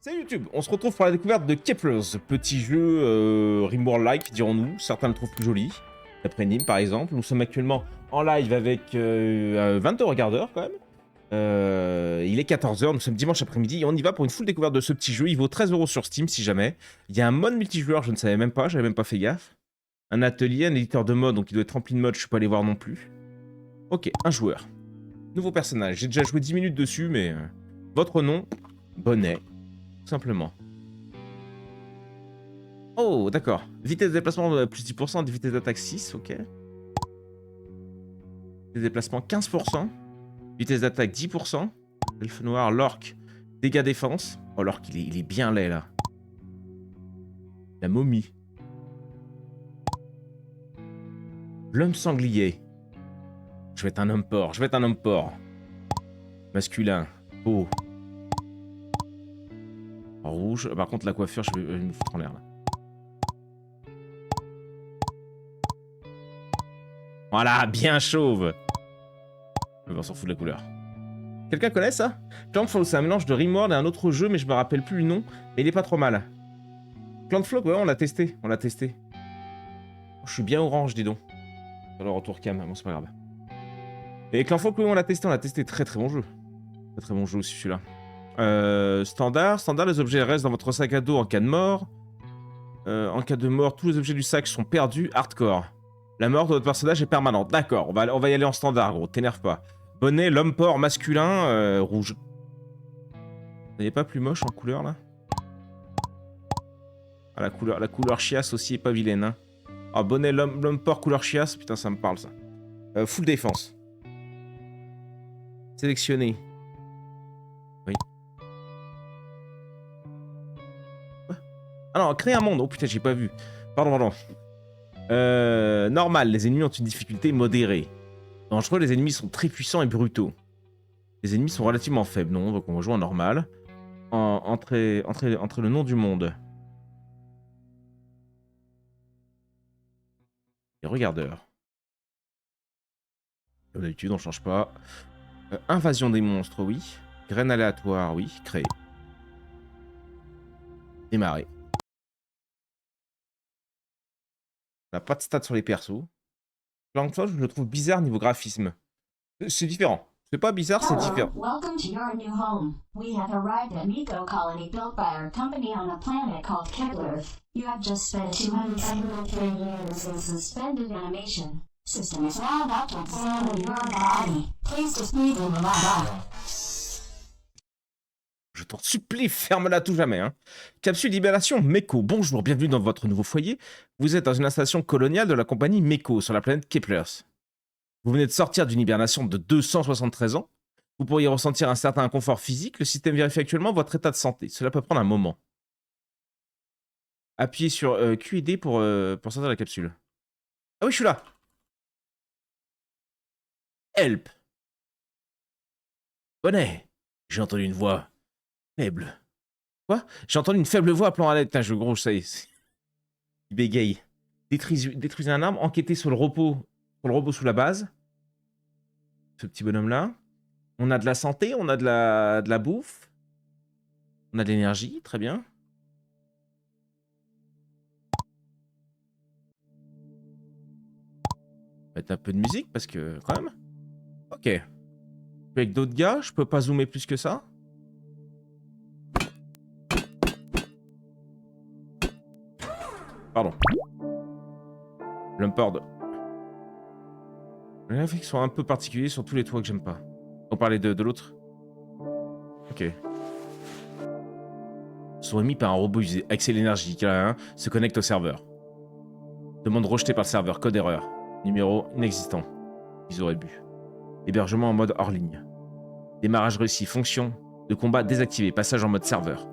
Salut YouTube, on se retrouve pour la découverte de Kepler's, petit jeu Rimworld-like dirons-nous, certains le trouvent plus joli, d'après Nîmes par exemple. Nous sommes actuellement en live avec 22 regardeurs quand même. Il est 14 h, nous sommes dimanche après-midi et on y va pour une full découverte de ce petit jeu. Il vaut 13 € sur Steam si jamais. Il y a un mode multijoueur, je ne savais même pas, j'avais même pas fait gaffe. Un atelier, un éditeur de mode, donc il doit être rempli de mode, je suis pas allé voir non plus. Ok, un joueur. Nouveau personnage, j'ai déjà joué 10 minutes dessus mais... votre nom, Bonnet. Tout simplement. Oh, d'accord. Vitesse de déplacement plus 10%, vitesse d'attaque 6, ok. Vitesse de déplacement 15%. Vitesse d'attaque 10%. Elfe noir, l'orque, dégâts défense. Oh, l'orque, il est bien laid, là. La momie. L'homme sanglier. Je vais être un homme porc, je vais être un homme porc. Masculin. Beau. En rouge. Par contre, la coiffure, je vais me foutre en l'air, là. Voilà, bien chauve. On s'en fout de la couleur. Quelqu'un connaît ça? Clannflow, c'est un mélange de Rimworld et un autre jeu, mais je me rappelle plus le nom. Mais il est pas trop mal. Clannflow, ouais, on l'a testé. On l'a testé. Je suis bien orange, dis donc. Sur le retour cam, bon, c'est pas grave. Et Clannflow, oui, on l'a testé. On l'a testé. Très très bon jeu. Très très bon jeu aussi, celui-là. Standard, les objets restent dans votre sac à dos en cas de mort. En cas de mort, tous les objets du sac sont perdus. Hardcore. La mort de votre personnage est permanente. D'accord, on va y aller en standard, gros. T'énerve pas. Bonnet, l'homme porc masculin, rouge. Vous n'avez pas plus moche en couleur, là? Ah, la couleur chiasse aussi est pas vilaine, hein. Ah, bonnet, l'homme porc couleur chiasse. Putain, ça me parle, ça. Full défense. Sélectionner. Oui. Quoi? Ah non, créer un monde. Oh putain, j'ai pas vu. Pardon. Normal, les ennemis ont une difficulté modérée. Dangereux, les ennemis sont très puissants et brutaux. Les ennemis sont relativement faibles, non? Donc on va jouer en normal. Entrer le nom du monde. Les regardeurs. Comme d'habitude, on change pas. Invasion des monstres, oui. Graines aléatoires, oui. Créer. Démarrer. On n'a pas de stats sur les persos. Clannflow, je le trouve bizarre niveau graphisme. C'est différent. C'est pas bizarre, c'est différent. Welcome to your new home. We have arrived at Miko Colony built by our company on a planet called Kepler. You have just spent 273 years in suspended animation. System is now about to examine your body. Please display the body. Je t'en supplie, ferme-la à tout jamais. Hein. Capsule Libération Meko. Bonjour, bienvenue dans votre nouveau foyer. Vous êtes dans une installation coloniale de la compagnie Meko sur la planète Kepler's. Vous venez de sortir d'une hibernation de 273 ans. Vous pourriez ressentir un certain inconfort physique. Le système vérifie actuellement votre état de santé. Cela peut prendre un moment. Appuyez sur Q et D pour sortir de la capsule. Ah oui, je suis là. Help. Bonnet. J'ai entendu une voix faible. Quoi? J'ai entendu une faible voix appelant à l'aide. Putain, gros, ça y est. Il bégaye. Détruisez un arbre. Enquêtez sur le robot sous la base. Ce petit bonhomme-là. On a de la santé, on a de la bouffe. On a de l'énergie, très bien. On va mettre un peu de musique parce que, quand même. Ok. Je suis avec d'autres gars, je peux pas zoomer plus que ça. Pardon. Lumpord. Les effets qui sont un peu particuliers sur tous les toits que j'aime pas. On parlait de l'autre. Ok. Sont émis par un robot usé. Accès l'énergie. Se connecte au serveur. Demande rejetée par le serveur. Code erreur. Numéro inexistant. Ils auraient bu. Hébergement en mode hors ligne. Démarrage réussi. Fonction de combat désactivée. Passage en mode serveur.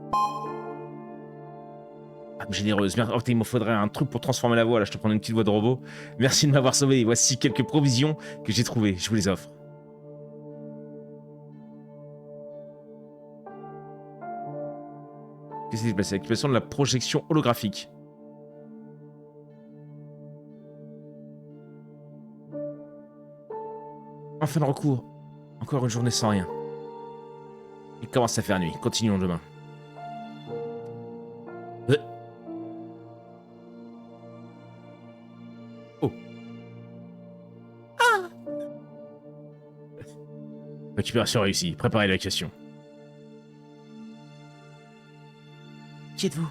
Âme généreuse. Oh, il me faudrait un truc pour transformer la voix. Là, je te prends une petite voix de robot. Merci de m'avoir sauvé. Voici quelques provisions que j'ai trouvées. Je vous les offre. Qu'est-ce qui s'est passé? Activation de la projection holographique. Enfin de recours. Encore une journée sans rien. Il commence à faire nuit. Continuons demain. Récupération réussie. Préparez l'évacuation. Qui êtes-vous?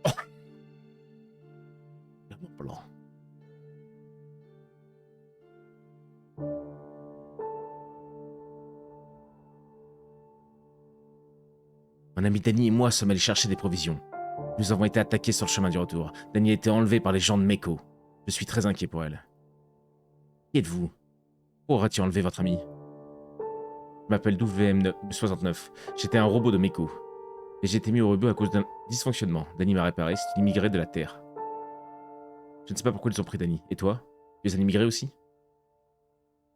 Oh. Bon plan. Mon ami Danny et moi sommes allés chercher des provisions. Nous avons été attaqués sur le chemin du retour. Danny a été enlevée par les gens de Meko. Je suis très inquiet pour elle. Qui êtes-vous? Pourquoi aurais-tu enlevé votre ami? Je m'appelle WM69. J'étais un robot de Meko. Et j'ai été mis au rebut à cause d'un dysfonctionnement. Danny m'a réparé, c'est une immigrée de la Terre. Je ne sais pas pourquoi ils ont pris Danny. Et toi? Tu es un immigré aussi?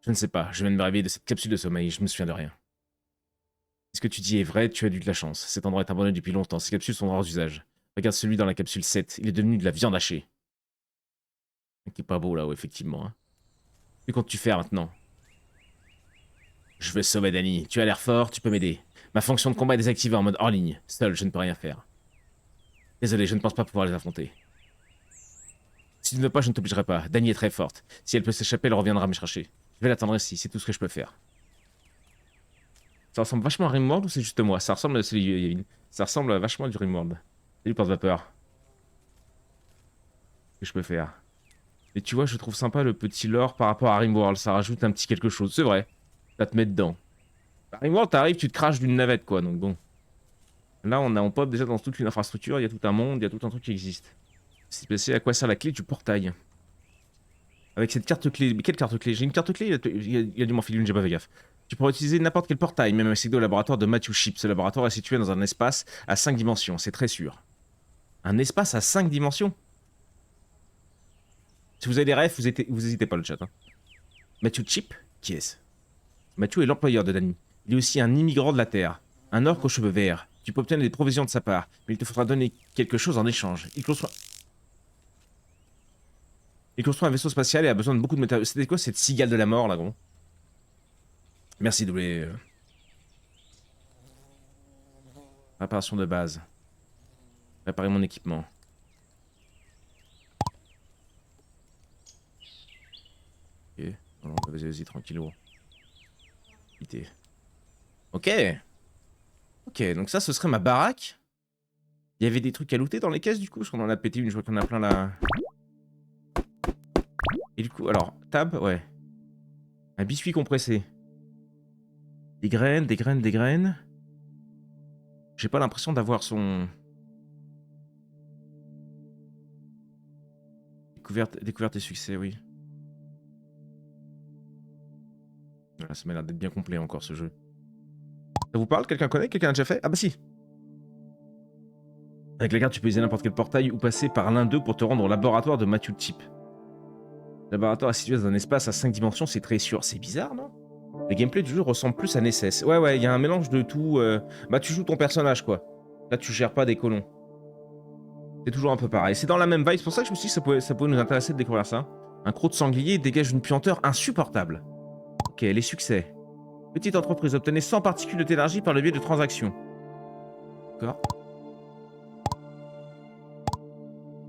Je ne sais pas, je viens de me réveiller de cette capsule de sommeil, je me souviens de rien. Si ce que tu dis est vrai, tu as eu de la chance. Cet endroit est abandonné depuis longtemps, ces capsules sont hors d'usage. Regarde celui dans la capsule 7, il est devenu de la viande hachée. Qui est pas beau là-haut, effectivement. Hein. Que comptes-tu faire maintenant? Je veux sauver Danny. Tu as l'air fort, tu peux m'aider. Ma fonction de combat est désactivée en mode hors ligne. Seul, je ne peux rien faire. Désolé, je ne pense pas pouvoir les affronter. Si tu ne veux pas, je ne t'obligerai pas. Danny est très forte. Si elle peut s'échapper, elle reviendra me chercher. Je vais l'attendre ici, c'est tout ce que je peux faire. Ça ressemble vachement à Rimworld ou c'est juste moi? Ça ressemble vachement à du Rimworld. Salut porte-vapeur. Qu'est-ce que je peux faire? Et tu vois, je trouve sympa le petit lore par rapport à Rimworld. Ça rajoute un petit quelque chose, c'est vrai. Ça te met dedans. À Rimworld, t'arrives, tu te craches d'une navette, quoi. Donc bon. Là, on pop déjà dans toute une infrastructure. Il y a tout un monde, il y a tout un truc qui existe. C'est passé à quoi sert la clé du portail? Avec cette carte clé. Mais quelle carte clé? J'ai une carte clé, il y a dû m'en filer une, j'ai pas fait gaffe. Tu pourrais utiliser n'importe quel portail, même accéder au laboratoire de Matthew Ship. Ce laboratoire est situé dans un espace à 5 dimensions, c'est très sûr. Un espace à 5 dimensions? Si vous avez des rêves, vous hésitez pas le chat. Hein. Matthew Chip? Qui est-ce? Matthew est l'employeur de Danny. Il est aussi un immigrant de la Terre. Un orc aux cheveux verts. Tu peux obtenir des provisions de sa part, mais il te faudra donner quelque chose en échange. Il construit un vaisseau spatial et a besoin de beaucoup de matériaux. C'était quoi cette cigale de la mort là, gros? Merci, W. Réparation de base. Réparer mon équipement. Ok. Non, vas-y, tranquillou. Quitter. Ok. Ok, donc ça, ce serait ma baraque. Il y avait des trucs à looter dans les caisses, du coup. Je crois qu'on en a pété une, je vois qu'on a plein là. Et du coup, alors, tab, ouais. Un biscuit compressé. Des graines, des graines, des graines. J'ai pas l'impression d'avoir son... Découverte et succès, oui. Voilà, ça m'a l'air d'être bien complet encore, ce jeu. Ça vous parle? Quelqu'un connaît? Quelqu'un a déjà fait? Ah bah si. Avec la carte, tu peux utiliser n'importe quel portail ou passer par l'un d'eux pour te rendre au laboratoire de Matthew Chip. Le laboratoire est situé dans un espace à 5 dimensions, c'est très sûr. C'est bizarre, non? Le gameplay du jeu ressemble plus à Nesses. Ouais, il y a un mélange de tout. Bah, tu joues ton personnage, quoi. Là, tu gères pas des colons. C'est toujours un peu pareil. C'est dans la même vibe. C'est pour ça que je me suis dit que ça pouvait nous intéresser de découvrir ça. Un croc de sanglier dégage une puanteur insupportable. Ok, les succès. Petite entreprise, obtenez 100 particules d'énergie par le biais de transactions. D'accord.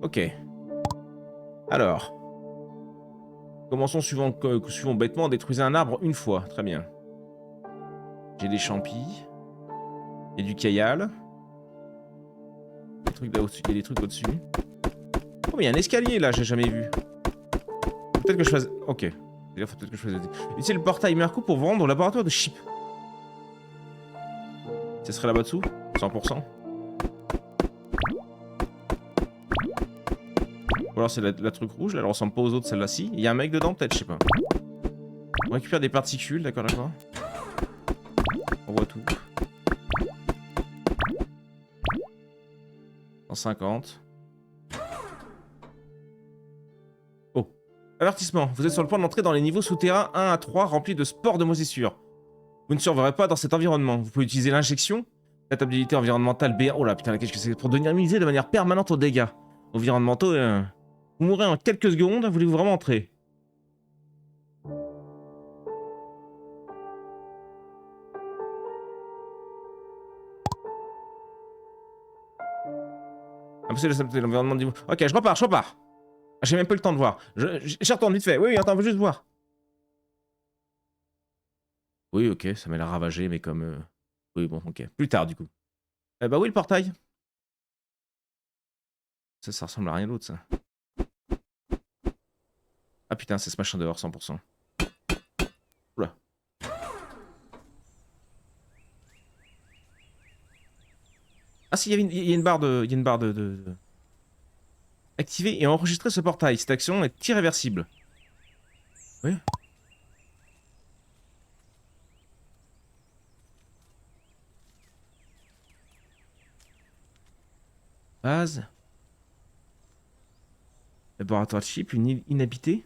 Ok. Alors. Commençons suivant bêtement, détruisez un arbre une fois. Très bien. J'ai des champis. Il y a du caillal. Il y a des trucs au-dessus. Oh, mais il y a un escalier là, j'ai jamais vu. Peut-être que je fasse... Ok. Faut peut-être que je fasse... Utilisez le portail Merco pour vous rendre au laboratoire de Chip. Ça serait là-bas dessous 100%. Ou alors c'est la truc rouge, là, elle ressemble pas aux autres, celle-là si. Il y a un mec dedans peut-être, je sais pas. On récupère des particules, d'accord. On voit tout. 150. Oh. Avertissement, vous êtes sur le point d'entrer dans les niveaux souterrains 1 à 3 remplis de spores de moisissure. Vous ne survivrez pas dans cet environnement. Vous pouvez utiliser l'injection, adaptabilité environnementale B1. Oh là putain, qu'est-ce que c'est? Pour devenir immunisé de manière permanente aux dégâts environnementaux. Vous mourrez en quelques secondes, voulez-vous vraiment entrer? Impossible de l'environnement de niveau. Ok, je repars. Ah, j'ai même pas eu le temps de voir. J'y retourne vite fait. Oui, attends, on veut juste voir. Oui, ok, ça m'a l'air ravagé, mais comme... Oui, bon, ok. Plus tard, du coup. Bah oui, le portail. Ça ressemble à rien d'autre, ça. Ah putain, c'est ce machin dehors, 100%. Oula. Ah si, il y a une barre de... Il y a une barre de... Activer et enregistrer ce portail. Cette action est irréversible. Oui. Base. Laboratoire de chip, une île inhabitée.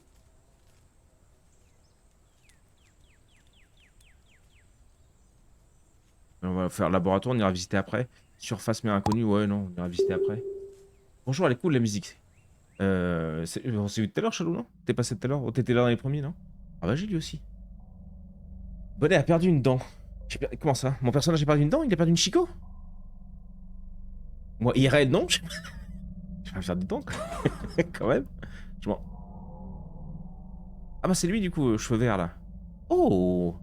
On va faire laboratoire, on ira visiter après. Surface mer inconnue, ouais, non, on ira visiter après. Bonjour, elle est cool la musique. On s'est vu tout à l'heure, Chalou, non? T'es passé tout à l'heure? Oh, t'étais là dans les premiers, non? Ah bah j'ai lui aussi. Bonnet a perdu une dent. Comment ça? Mon personnage a perdu une dent? Il a perdu une chico? Moi, IRL, non? Je vais pas me faire des dents, quoi. Quand même. Je m'en... Ah bah c'est lui, du coup, cheveux verts, là. Oh!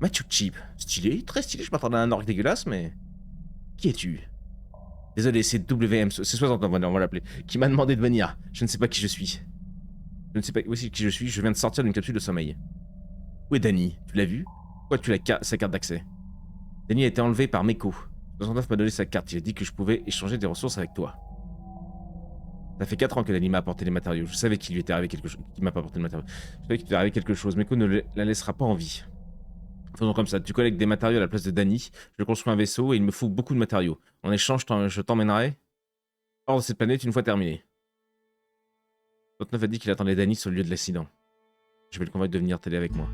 Machu Chip. Stylé, très stylé. Je m'attendais à un orc dégueulasse, mais... Qui es-tu? Désolé, c'est WM, c'est 60 ans, on va l'appeler, qui m'a demandé de venir. Je ne sais pas qui je suis. Je ne sais pas aussi qui je suis, je viens de sortir d'une capsule de sommeil. Où est Danny? Tu l'as vu? Pourquoi tu as sa carte d'accès? Danny a été enlevé par Meko. 69 m'a donné sa carte, il a dit que je pouvais échanger des ressources avec toi. Ça fait 4 ans que Danny m'a apporté les matériaux. Je savais qu'il lui était arrivé quelque chose. Qu'il m'a pas apporté le matériau. Je savais qu'il lui était arrivé quelque chose. Meko ne la laissera pas en vie. Faisons comme ça, tu collectes des matériaux à la place de Danny, je construis un vaisseau et il me faut beaucoup de matériaux. En échange, je t'emmènerai hors de cette planète une fois terminé. 69 a dit qu'il attendait Danny sur le lieu de l'accident. Je vais le convaincre de venir t'aider avec moi.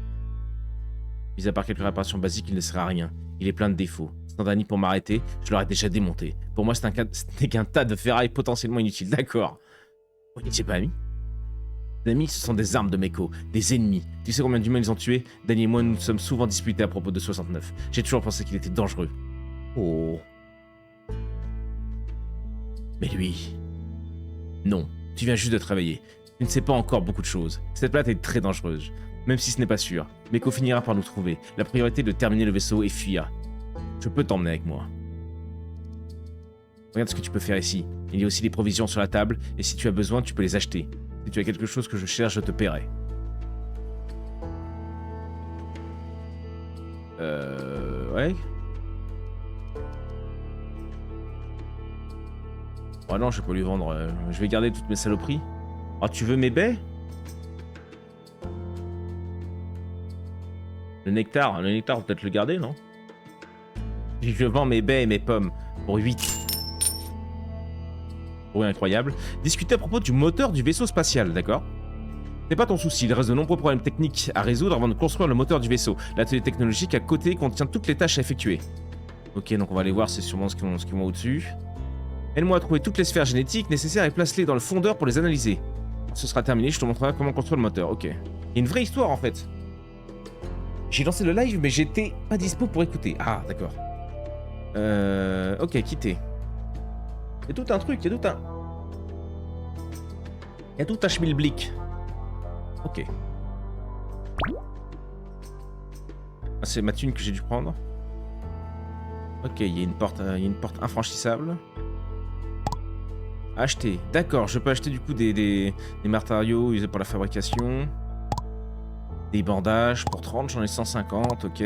Mis à part quelques réparations basiques, il ne sert à rien. Il est plein de défauts. Sans Danny pour m'arrêter, je l'aurais déjà démonté. Pour moi, ce n'est qu'un tas de ferrailles potentiellement inutiles. D'accord. On n'était pas amis? Les amis, ce sont des armes de Meko, des ennemis. Tu sais combien d'humains ils ont tués? Danny et moi, nous sommes souvent disputés à propos de 69. J'ai toujours pensé qu'il était dangereux. Oh. Mais lui... Non, tu viens juste de travailler. Tu ne sais pas encore beaucoup de choses. Cette planète est très dangereuse. Même si ce n'est pas sûr. Meko finira par nous trouver. La priorité est de terminer le vaisseau et fuir. Je peux t'emmener avec moi. Regarde ce que tu peux faire ici. Il y a aussi des provisions sur la table, et si tu as besoin, tu peux les acheter. Si tu as quelque chose que je cherche, je te paierai. Ouais. Oh non, je vais pas lui vendre. Je vais garder toutes mes saloperies. Oh, tu veux mes baies? Le nectar, on peut peut-être le garder, non? Je vends mes baies et mes pommes pour 8. Oui, incroyable. Discuter à propos du moteur du vaisseau spatial, d'accord? C'est pas ton souci, il reste de nombreux problèmes techniques à résoudre avant de construire le moteur du vaisseau. L'atelier technologique à côté contient toutes les tâches à effectuer. Ok, donc on va aller voir, c'est sûrement ce qu'ils vont au-dessus. Aide-moi à trouver toutes les sphères génétiques nécessaires et place-les dans le fondeur pour les analyser. Ce sera terminé, je te montrerai comment construire le moteur. Ok. Il y a une vraie histoire en fait. J'ai lancé le live, mais j'étais pas dispo pour écouter. Ah, d'accord. Ok, quitter. Il y a tout un truc, il y a tout un... Il y a tout un schmilblick. Ok. Ah, c'est ma thune que j'ai dû prendre. Ok, il y a une porte infranchissable. Acheter. D'accord, je peux acheter du coup des matériaux usés pour la fabrication. Des bandages pour 30, j'en ai 150, ok.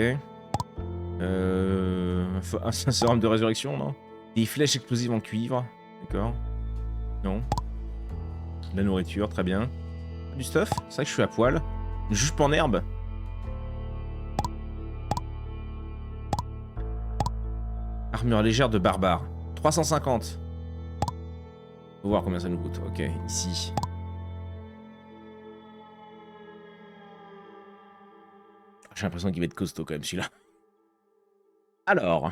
Un sérum de résurrection, non? Des flèches explosives en cuivre, d'accord. Non. De la nourriture, très bien. Du stuff, c'est vrai que je suis à poil. Une jupe en herbe. Armure légère de barbare. 350. Faut voir combien ça nous coûte. Ok, ici. J'ai l'impression qu'il va être costaud quand même celui-là. Alors.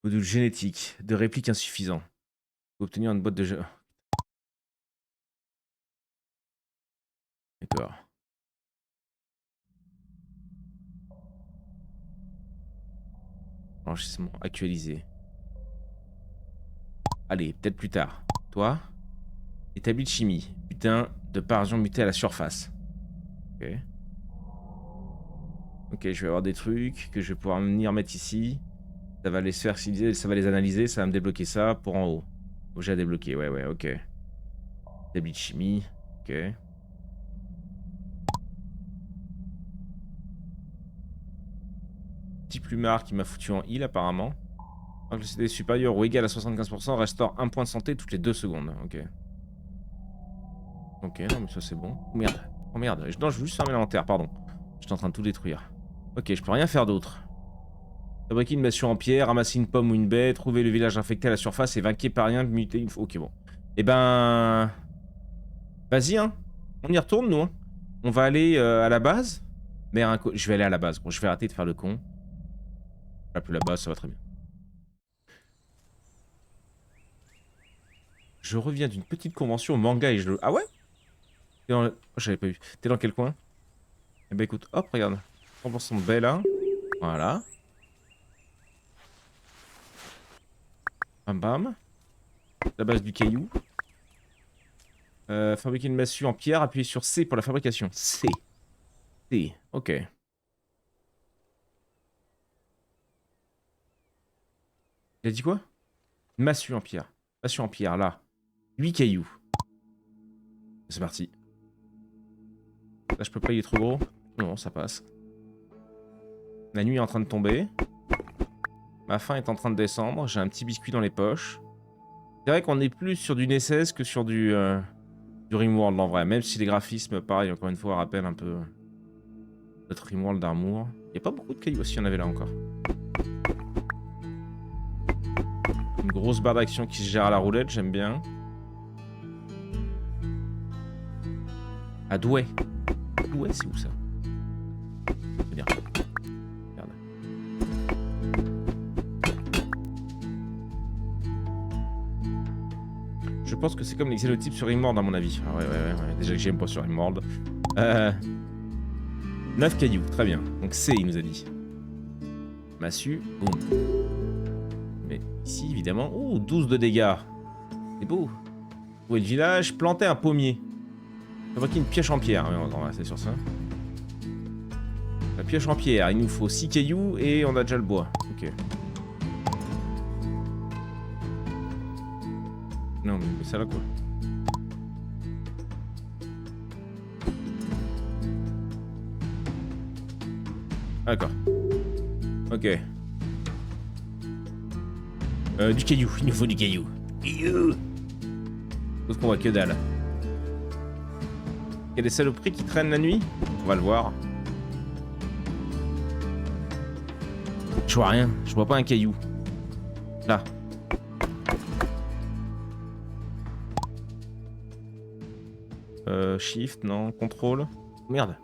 Module génétique. De réplique insuffisant. Faut obtenir une boîte de jeu. D'accord. Enregistrement actualisé. Allez, peut-être plus tard. Toi, établi de chimie. Putain, de parasion mutée à la surface. Ok. Ok, je vais avoir des trucs que je vais pouvoir venir mettre ici. Ça va les faire, ça va les analyser, ça va me débloquer ça pour en haut. Objet à débloquer, ouais, ok. Débit de chimie, ok. Petit plumard qui m'a foutu en heal apparemment. Quand le CD supérieur ou égal à 75%, restaure un point de santé toutes les 2 secondes. Ok. Ok, non mais ça c'est bon. Oh merde. Oh merde. Non, je veux juste fermer l'inventaire, pardon. J'étais en train de tout détruire. Ok, je peux rien faire d'autre. Fabriquer une massue en pierre, ramasser une pomme ou une baie, trouver le village infecté à la surface et vainquer par rien, muter une fois. Ok, bon. Eh ben... Vas-y, hein. On y retourne, nous. Hein. On va aller à la base. Mais je vais aller à la base. Bon, je vais arrêter de faire le con. Là, plus la base, ça va très bien. Je reviens d'une petite convention manga et je... Ah ouais? Oh, j'avais pas vu. T'es dans quel coin? Eh ben écoute, hop, regarde. 100% de baie là. Voilà. Bam bam. La base du caillou. Fabriquer une massue en pierre, appuyer sur C pour la fabrication. C. C. Ok. Il a dit quoi? Une massue en pierre. Massue en pierre, là. 8 cailloux. C'est parti. Là, je peux pas, il est trop gros. Non, ça passe. La nuit est en train de tomber. Ma faim est en train de descendre. J'ai un petit biscuit dans les poches. C'est vrai qu'on est plus sur du Nesses que sur du Rimworld en vrai. Même si les graphismes, pareil, encore une fois, rappellent un peu notre Rimworld d'Armour. Il n'y a pas beaucoup de cailloux aussi, il y en avait là encore. Une grosse barre d'action qui se gère à la roulette, j'aime bien. À Douai. Douai, c'est où ça? C'est bien. Merde. Je pense que c'est comme les xénotypes sur Rimworld à mon avis. Ah ouais. Déjà que j'aime pas sur Rimworld. 9 cailloux, très bien. Donc C, il nous a dit. Massue, boum. Mais ici, évidemment... Oh, 12 de dégâts. C'est beau. Trouver le village, planter un pommier. Fabriquer une pioche en pierre. Oui, on va rester sur ça. La pioche en pierre, il nous faut 6 cailloux et on a déjà le bois. Ok. Non, mais ça là quoi. D'accord. Ok. Du caillou, il nous faut du caillou. Caillou. Sauf qu'on voit que dalle. Il y a des saloperies qui traînent la nuit? On va le voir. Je vois rien, je vois pas un caillou. Là. Shift, non. Contrôle. Merde.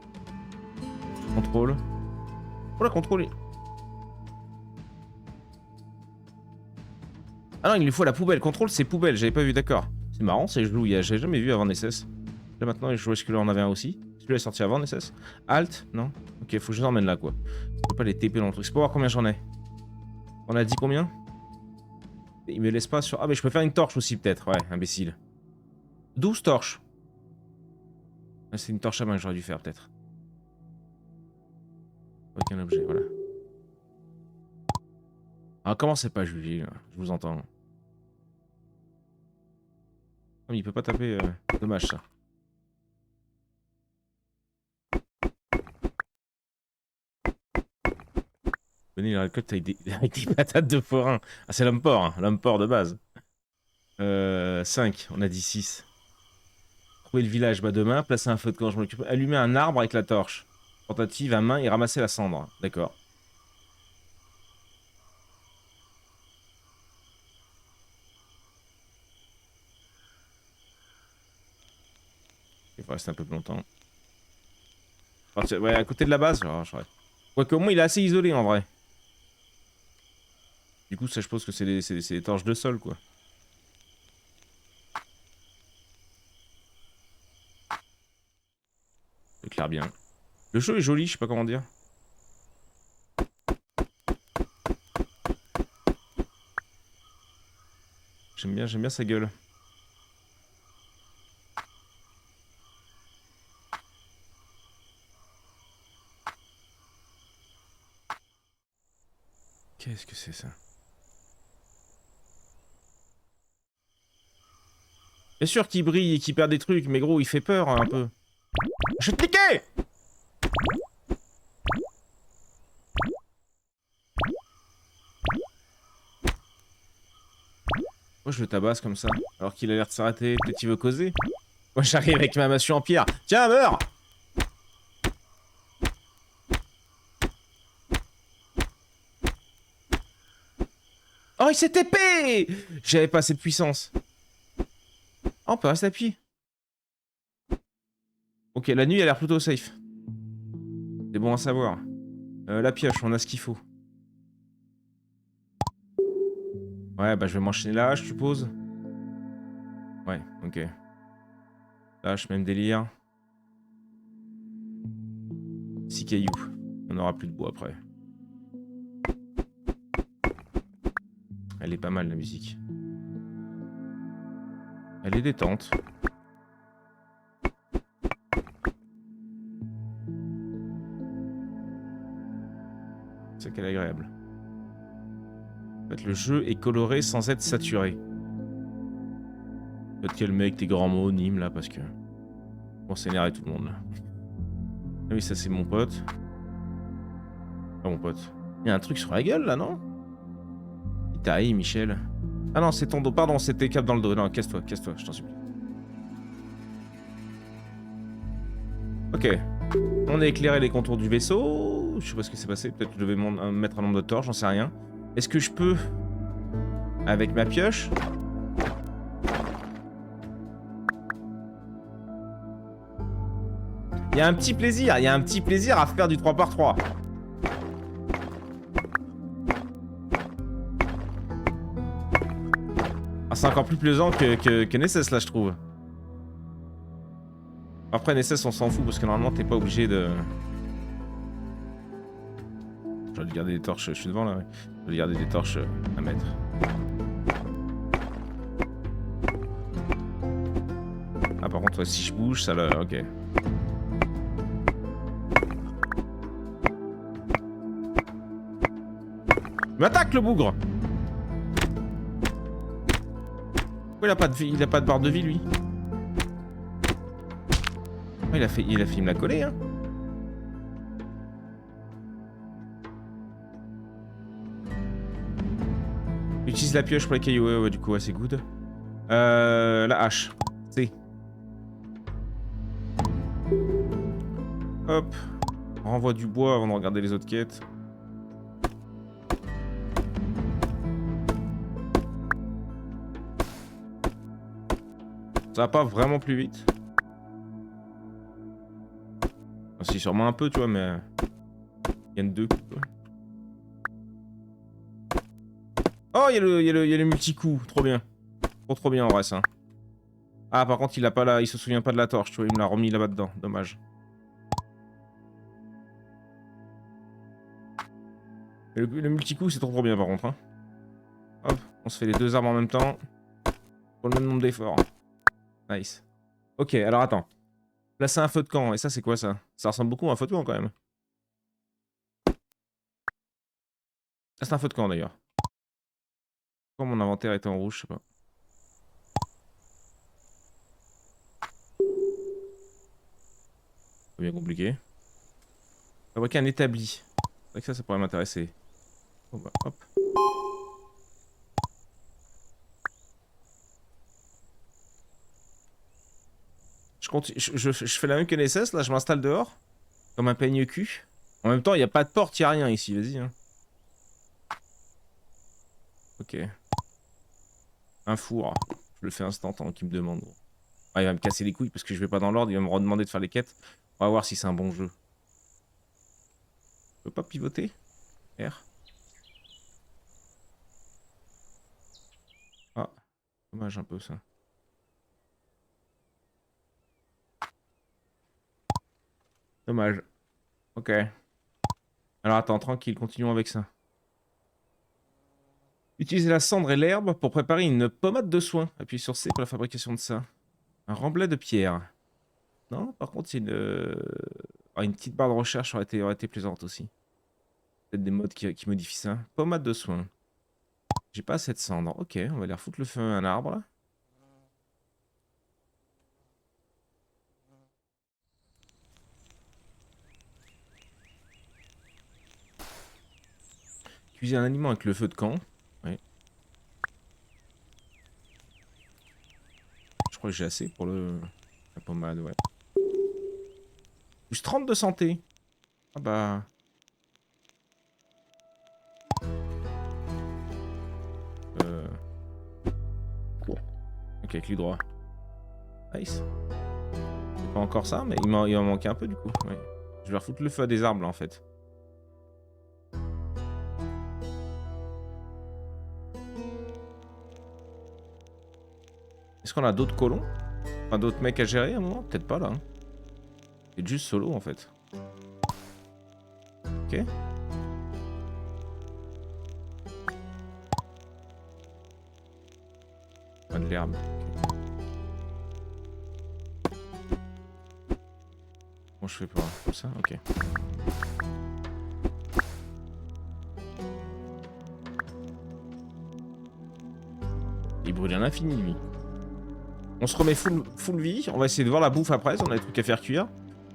Contrôle. Oh la contrôle. Ah non, il lui faut la poubelle. Contrôle, c'est poubelle. J'avais pas vu, d'accord. C'est marrant, c'est gelou. J'avais jamais vu avant Nesses. Là maintenant, est-ce que là on avait un aussi? Celui-là est sorti avant Nesses. Alt, non? Ok, faut que je les emmène là quoi. Je peux pas les TP dans le truc. C'est pour voir combien j'en ai. On a dit combien? Il me laisse pas sur... Ah mais je peux faire une torche aussi peut-être. Ouais, imbécile. 12 torches. Ah, c'est une torche à main que j'aurais dû faire peut-être. Avec un objet, voilà. Ah, commencez pas à juger, là. Je vous entends. Ah, mais il peut pas taper... Dommage ça. Venez, il récolte avec des patates de forain. Ah, c'est l'homme porc, hein. L'homme porc de base. 5, on a dit 6. Trouver le village, bah demain, placer un feu de camp, je m'occupe. Allumer un arbre avec la torche. Tentative à main et ramasser la cendre. D'accord. Il faut rester un peu plus longtemps. Ouais, à côté de la base, quoique au moins il est assez isolé en vrai. Du coup, ça je pense que c'est des torches de sol quoi. Ça éclaire bien. Le jeu est joli, je sais pas comment dire. J'aime bien sa gueule. Qu'est-ce que c'est ça? Bien sûr qu'il brille et qu'il perd des trucs, mais gros, il fait peur un peu. Je vais te niquer! Moi je le tabasse comme ça, alors qu'il a l'air de s'arrêter, peut-être qu'il veut causer. Moi j'arrive avec ma massue en pierre. Tiens, meurs! Oh, il s'est TP! J'avais pas assez de puissance. Oh, on peut rester appuyé. Ok, la nuit a l'air plutôt safe. C'est bon à savoir. La pioche, on a ce qu'il faut. Ouais, bah je vais m'enchaîner là, je suppose. Ouais, ok. Lâche, même délire. 6 cailloux. On aura plus de bois après. Elle est pas mal la musique. Elle est détente. C'est qu'elle est agréable. En fait, le jeu est coloré sans être saturé. Peut-être qu'elle met avec tes grands mots, Nîmes, là, parce que... Bon, c'est énervé tout le monde, là. Ah oui, ça, c'est mon pote. Ah, mon pote. Il y a un truc sur la gueule, là, non? Il t'a haï, Michel. Ah non, c'est ton dos. Pardon, c'était cap dans le dos. Non, casse-toi, je t'en supplie. Ok. On a éclairé les contours du vaisseau. Je sais pas ce qui s'est passé. Peut-être que je devais mettre un nombre de torches, j'en sais rien. Est-ce que je peux... Avec ma pioche... Il y a un petit plaisir à faire du 3x3. Ah, c'est encore plus plaisant que Nesses là, je trouve. Après Nesses, on s'en fout parce que normalement t'es pas obligé de... J'aurais dû garder des torches, je suis devant là, ouais. J'aurais dû garder des torches à mettre. Ah par contre, ouais, si je bouge, ça là, ok. M'attaque le bougre! Pourquoi il a pas de vie, il a pas de barre de vie lui? Oh, il a fait me la coller hein. Utilise la pioche pour les cailloux, ouais, du coup ouais, c'est good. La hache, C. Hop, on renvoie du bois avant de regarder les autres quêtes. Ça va pas vraiment plus vite. Enfin, si, sûrement un peu, tu vois, mais... Il y en a deux. Oh, il y a le multi-coup. Trop bien. Trop bien en vrai, ça. Ah, par contre, il a pas il se souvient pas de la torche, tu vois, il me l'a remis là-bas dedans. Dommage. Le multi-coup, c'est trop bien, par contre. Hein. Hop, on se fait les deux armes en même temps. Pour le même nombre d'efforts. Nice. Ok, alors attends. Placer un feu de camp. Et ça, c'est quoi ça? Ça ressemble beaucoup à un feu de camp quand même. Ah, c'est un feu de camp d'ailleurs. Pourquoi mon inventaire était en rouge, je sais pas. C'est bien compliqué. Fabriquer un établi. C'est vrai que ça pourrait m'intéresser. Bon bah, hop. Je fais la même que NSS, là, je m'installe dehors. Comme un peigne cul. En même temps, il n'y a pas de porte, il n'y a rien ici, vas-y. Hein. Ok. Un four. Je le fais instant qui me demande. Ah, il va me casser les couilles parce que je vais pas dans l'ordre, il va me redemander de faire les quêtes. On va voir si c'est un bon jeu. Je peux pas pivoter? R. Ah, dommage un peu ça. Dommage. Ok. Alors attends, tranquille, continuons avec ça. Utilisez la cendre et l'herbe pour préparer une pommade de soin. Appuyez sur C pour la fabrication de ça. Un remblai de pierre. Non, par contre, c'est une petite barre de recherche aurait été plaisante aussi. Peut-être des modes qui modifient ça. Pommade de soin. J'ai pas assez de cendres. Ok, on va aller foutre le feu à un arbre là. Cuisiner un aliment avec le feu de camp. Oui. Je crois que j'ai assez pour la pommade, ouais. Plus 30 de santé. Ah bah... Ok, clic droit. Nice. C'est pas encore ça, mais il m'en manquait un peu du coup. Ouais. Je vais refoutre le feu à des arbres là en fait. Est-ce qu'on a d'autres colons? Enfin d'autres mecs à gérer à un moment? Peut-être pas là. Hein. C'est juste solo en fait. Ok. Pas de l'herbe. Okay. Bon, je fais pas comme ça, ok. Il brûle un infini lui. On se remet full vie. On va essayer de voir la bouffe après. On a des trucs à faire cuire.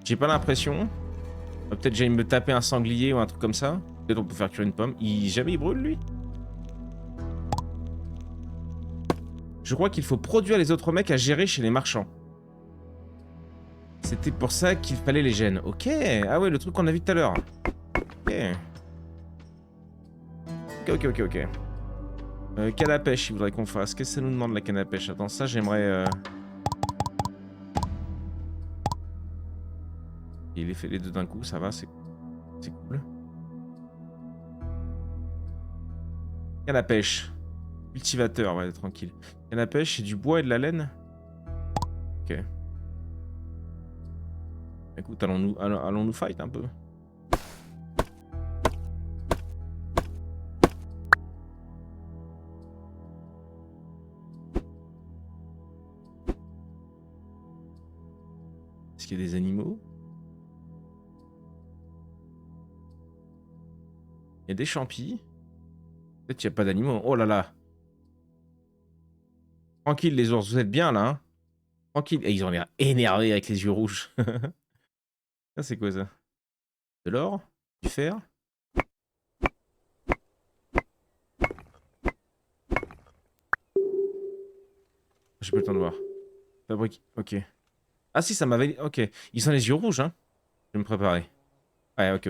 J'ai pas l'impression. Peut-être j'aille me taper un sanglier ou un truc comme ça. Peut-être on peut faire cuire une pomme. Jamais il brûle lui. Je crois qu'il faut produire les autres mecs à gérer chez les marchands. C'était pour ça qu'il fallait les gènes. Ok. Ah ouais, le truc qu'on a vu tout à l'heure. Ok. Ok. Canne à pêche, il voudrait qu'on fasse. Qu'est-ce que ça nous demande la canne à pêche? Attends, ça j'aimerais... Il est fait les deux d'un coup, ça va, c'est cool. Canne à pêche. Cultivateur, ouais, tranquille. Canne à pêche, c'est du bois et de la laine. Ok. Écoute, allons-nous fight un peu. Est-ce qu'il y a des animaux? Il y a des champis. Peut-être qu'il n'y a pas d'animaux. Oh là là. Tranquille les ours, vous êtes bien là, hein? Tranquille. Et ils ont l'air énervés avec les yeux rouges. Ça c'est quoi ça? De l'or? Du fer? J'ai pas le temps de voir. Fabrique. Ok. Ah si, ça m'avait... Ok. Ils ont les yeux rouges, hein? Je vais me préparer. Ouais, ok.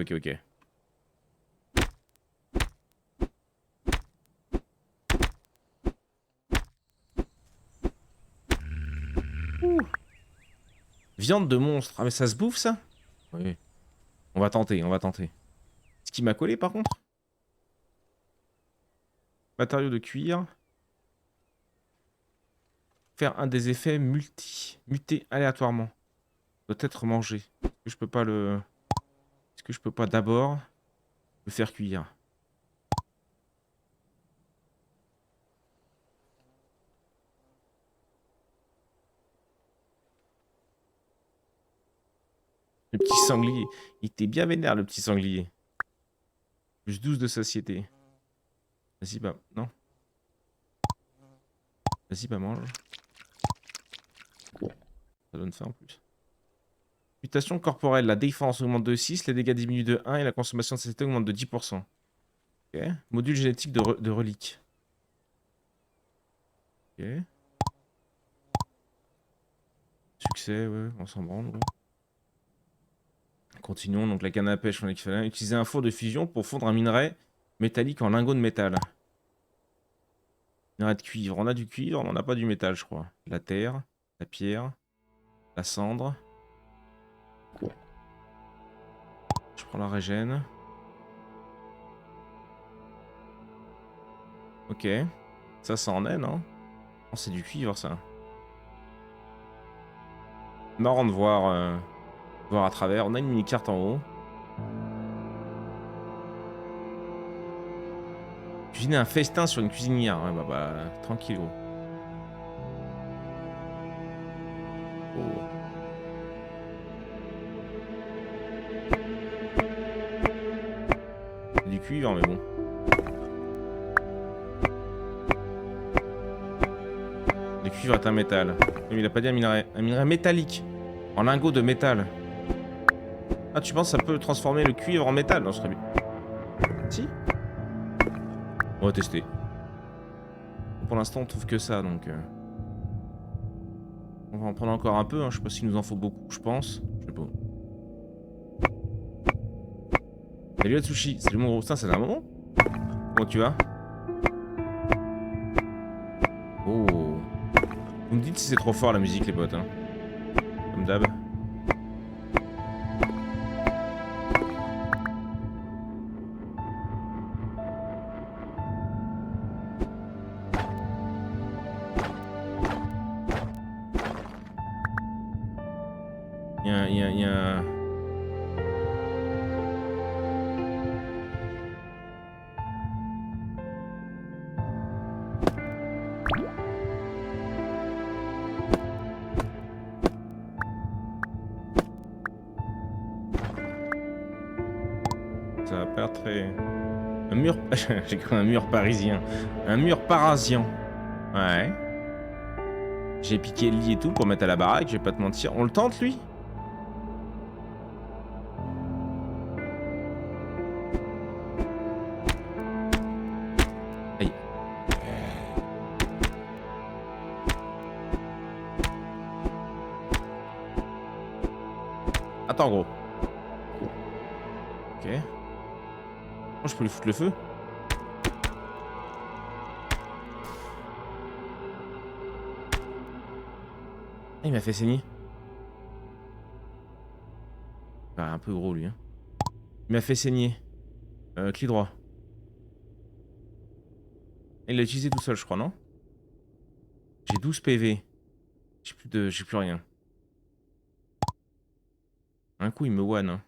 Ouh. Viande de monstre. Ah mais ça se bouffe ça? Oui. On va tenter. Ce qui m'a collé par contre? Matériaux de cuir. Faire un des effets muter aléatoirement. Doit être mangé. Est-ce que je peux pas le... Est-ce que je peux pas d'abord le faire cuire? Le petit sanglier. Il était bien vénère le petit sanglier. Plus 12 de satiété. Vas-y bah... Non. Vas-y bah mange. Ça donne faim en plus. Mutation corporelle. La défense augmente de 6, les dégâts diminuent de 1 et la consommation de satiété augmente de 10%. Ok. Module génétique de relique. Ok. Succès, ouais, on s'en branle. Ouais. Continuons, donc la canne à pêche, on a qu'il fallait utiliser un four de fusion pour fondre un minerai métallique en lingot de métal. Minerai de cuivre, on a du cuivre, on n'a pas du métal, je crois. La terre, la pierre, la cendre. Je prends la régène. Ok. Ça en est, non? Oh, c'est du cuivre, ça. Marrant de voir à travers. On a une mini-carte en haut. Cuisiner un festin sur une cuisinière. Ouais, bah, tranquille, gros. Oh. C'est du cuivre, mais bon. Le cuivre est un métal. Mais il a pas dit un minerai métallique. En lingot de métal. Ah, tu penses que ça peut transformer le cuivre en métal? Non, ce serait bien. Si. On va tester. Pour l'instant, on trouve que ça, donc... On va en prendre encore un peu, hein. Je sais pas s'il nous en faut beaucoup, je pense. Je sais pas. Salut Atsushi, salut mon gros. Putain, c'est un moment? Comment tu vas? Oh. Vous me dites si c'est trop fort la musique, les potes, hein. Comme d'hab. Il y a... Ça va pas très... Un mur... J'ai cru un mur parisien. Un mur parasien. Ouais. J'ai piqué le lit et tout pour mettre à la baraque, je vais pas te mentir. On le tente, lui? Aïe. Attends, gros. Ok. Oh, je peux lui foutre le feu? Il m'a fait saigner. Bah, un peu gros, lui. Hein. Il m'a fait saigner. Clic droit. Il l'a utilisé tout seul, je crois, non? J'ai 12 PV. J'ai plus rien. Un coup, il me one. Hein.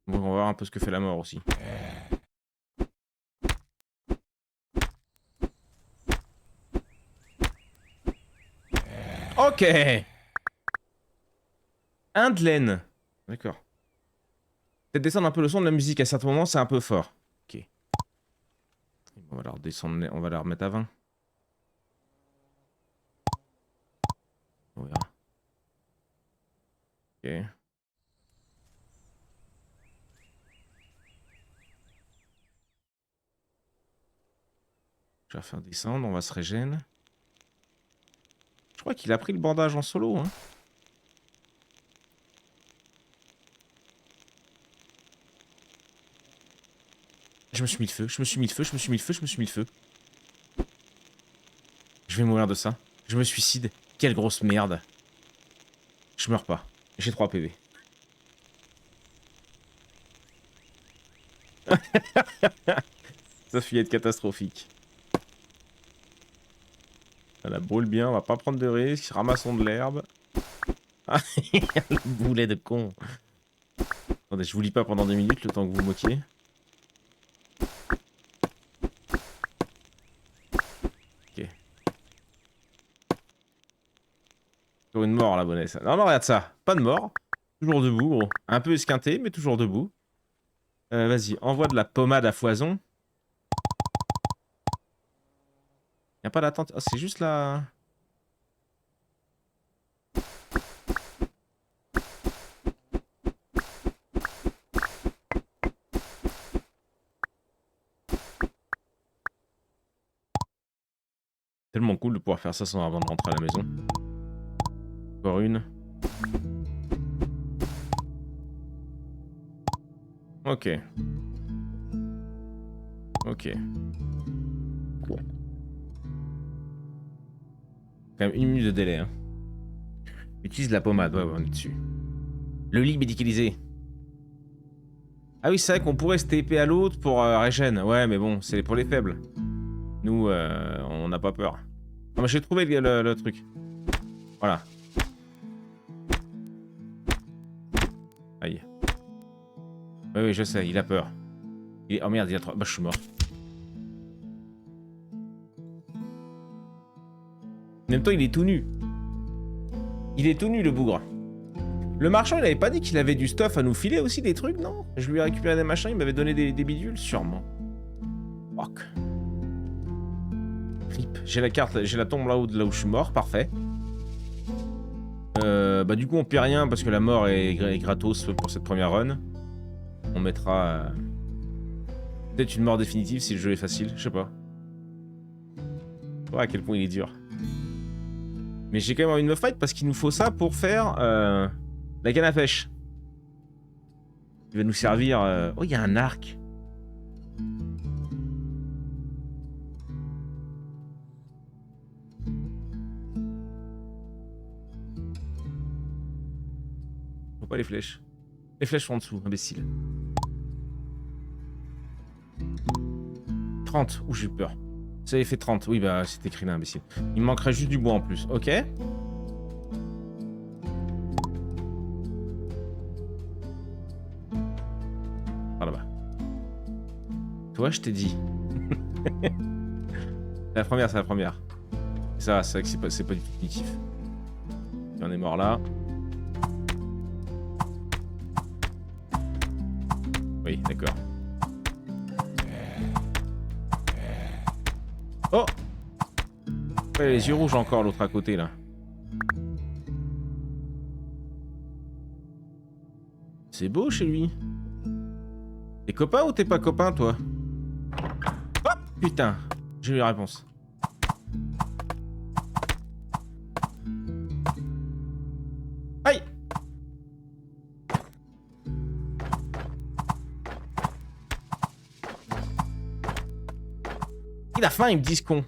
Bon, on va voir un peu ce que fait la mort aussi. Ok. Indlen. D'accord. Peut-être descendre un peu le son de la musique. À certains moments, c'est un peu fort. Ok. On va la redescendre. On va la remettre à 20. On verra. Ok. Je vais faire descendre. On va se régénérer. Je crois qu'il a pris le bandage en solo. Hein. Je me suis mis le feu, je me suis mis le feu, je me suis mis le feu, je me suis mis le feu. Je vais mourir de ça. Je me suicide. Quelle grosse merde. Je meurs pas. J'ai 3 PV. Ça fait être catastrophique. Ça la brûle bien, on va pas prendre de risques. Ramassons de l'herbe. Le boulet de con. Attendez, je vous lis pas pendant 2 minutes le temps que vous moquiez. Ok. Sur une mort, la bonne. Non, non, regarde ça. Pas de mort. Toujours debout, gros. Un peu esquinté, mais toujours debout. Vas-y, envoie de la pommade à foison. Y'a pas d'attente. Oh, c'est juste la... Tellement cool de pouvoir faire ça sans avant de rentrer à la maison. Encore une. Ok. Ok. Quand même 1 minute de délai. Hein. Utilise la pommade, ouais, on est dessus. Le lit médicalisé. Ah oui, c'est vrai qu'on pourrait se TP à l'autre pour régène. Ouais, mais bon, c'est pour les faibles. Nous, on n'a pas peur. Ah, mais j'ai trouvé le truc. Voilà. Aïe. Oui, oui, je sais, il a peur. Oh merde, il a 3... Bah, je suis mort. En même temps, il est tout nu. Il est tout nu, le bougre. Le marchand, il avait pas dit qu'il avait du stuff à nous filer aussi, des trucs, non? Je lui ai récupéré des machins, il m'avait donné des bidules, sûrement. Fuck. Flip. J'ai la carte, j'ai la tombe là où je suis mort, parfait. Bah du coup on perd rien parce que la mort est gratos pour cette première run. On mettra peut-être une mort définitive si le jeu est facile, je sais pas. Ouais, à quel point il est dur. Mais j'ai quand même envie de me fight parce qu'il nous faut ça pour faire la canne à pêche. Il va nous servir... Oh, il y a un arc. Faut pas les flèches. Les flèches sont en dessous, imbécile. 30. Ouh, j'ai eu peur. Ça avait fait 30. Oui, bah, c'est écrit là, imbécile. Il me manquerait juste du bois en plus. Ok. Par là-bas. Toi, je t'ai dit. C'est la première, c'est la première. Ça, c'est vrai que c'est pas du tout punitif. Et on est mort là. Oui, d'accord. Oh! Ouais, les yeux rouges encore, l'autre à côté, là. C'est beau chez lui. T'es copain ou t'es pas copain, toi? Oh! Putain! J'ai eu la réponse. Aïe! Il a faim, ils me disent con.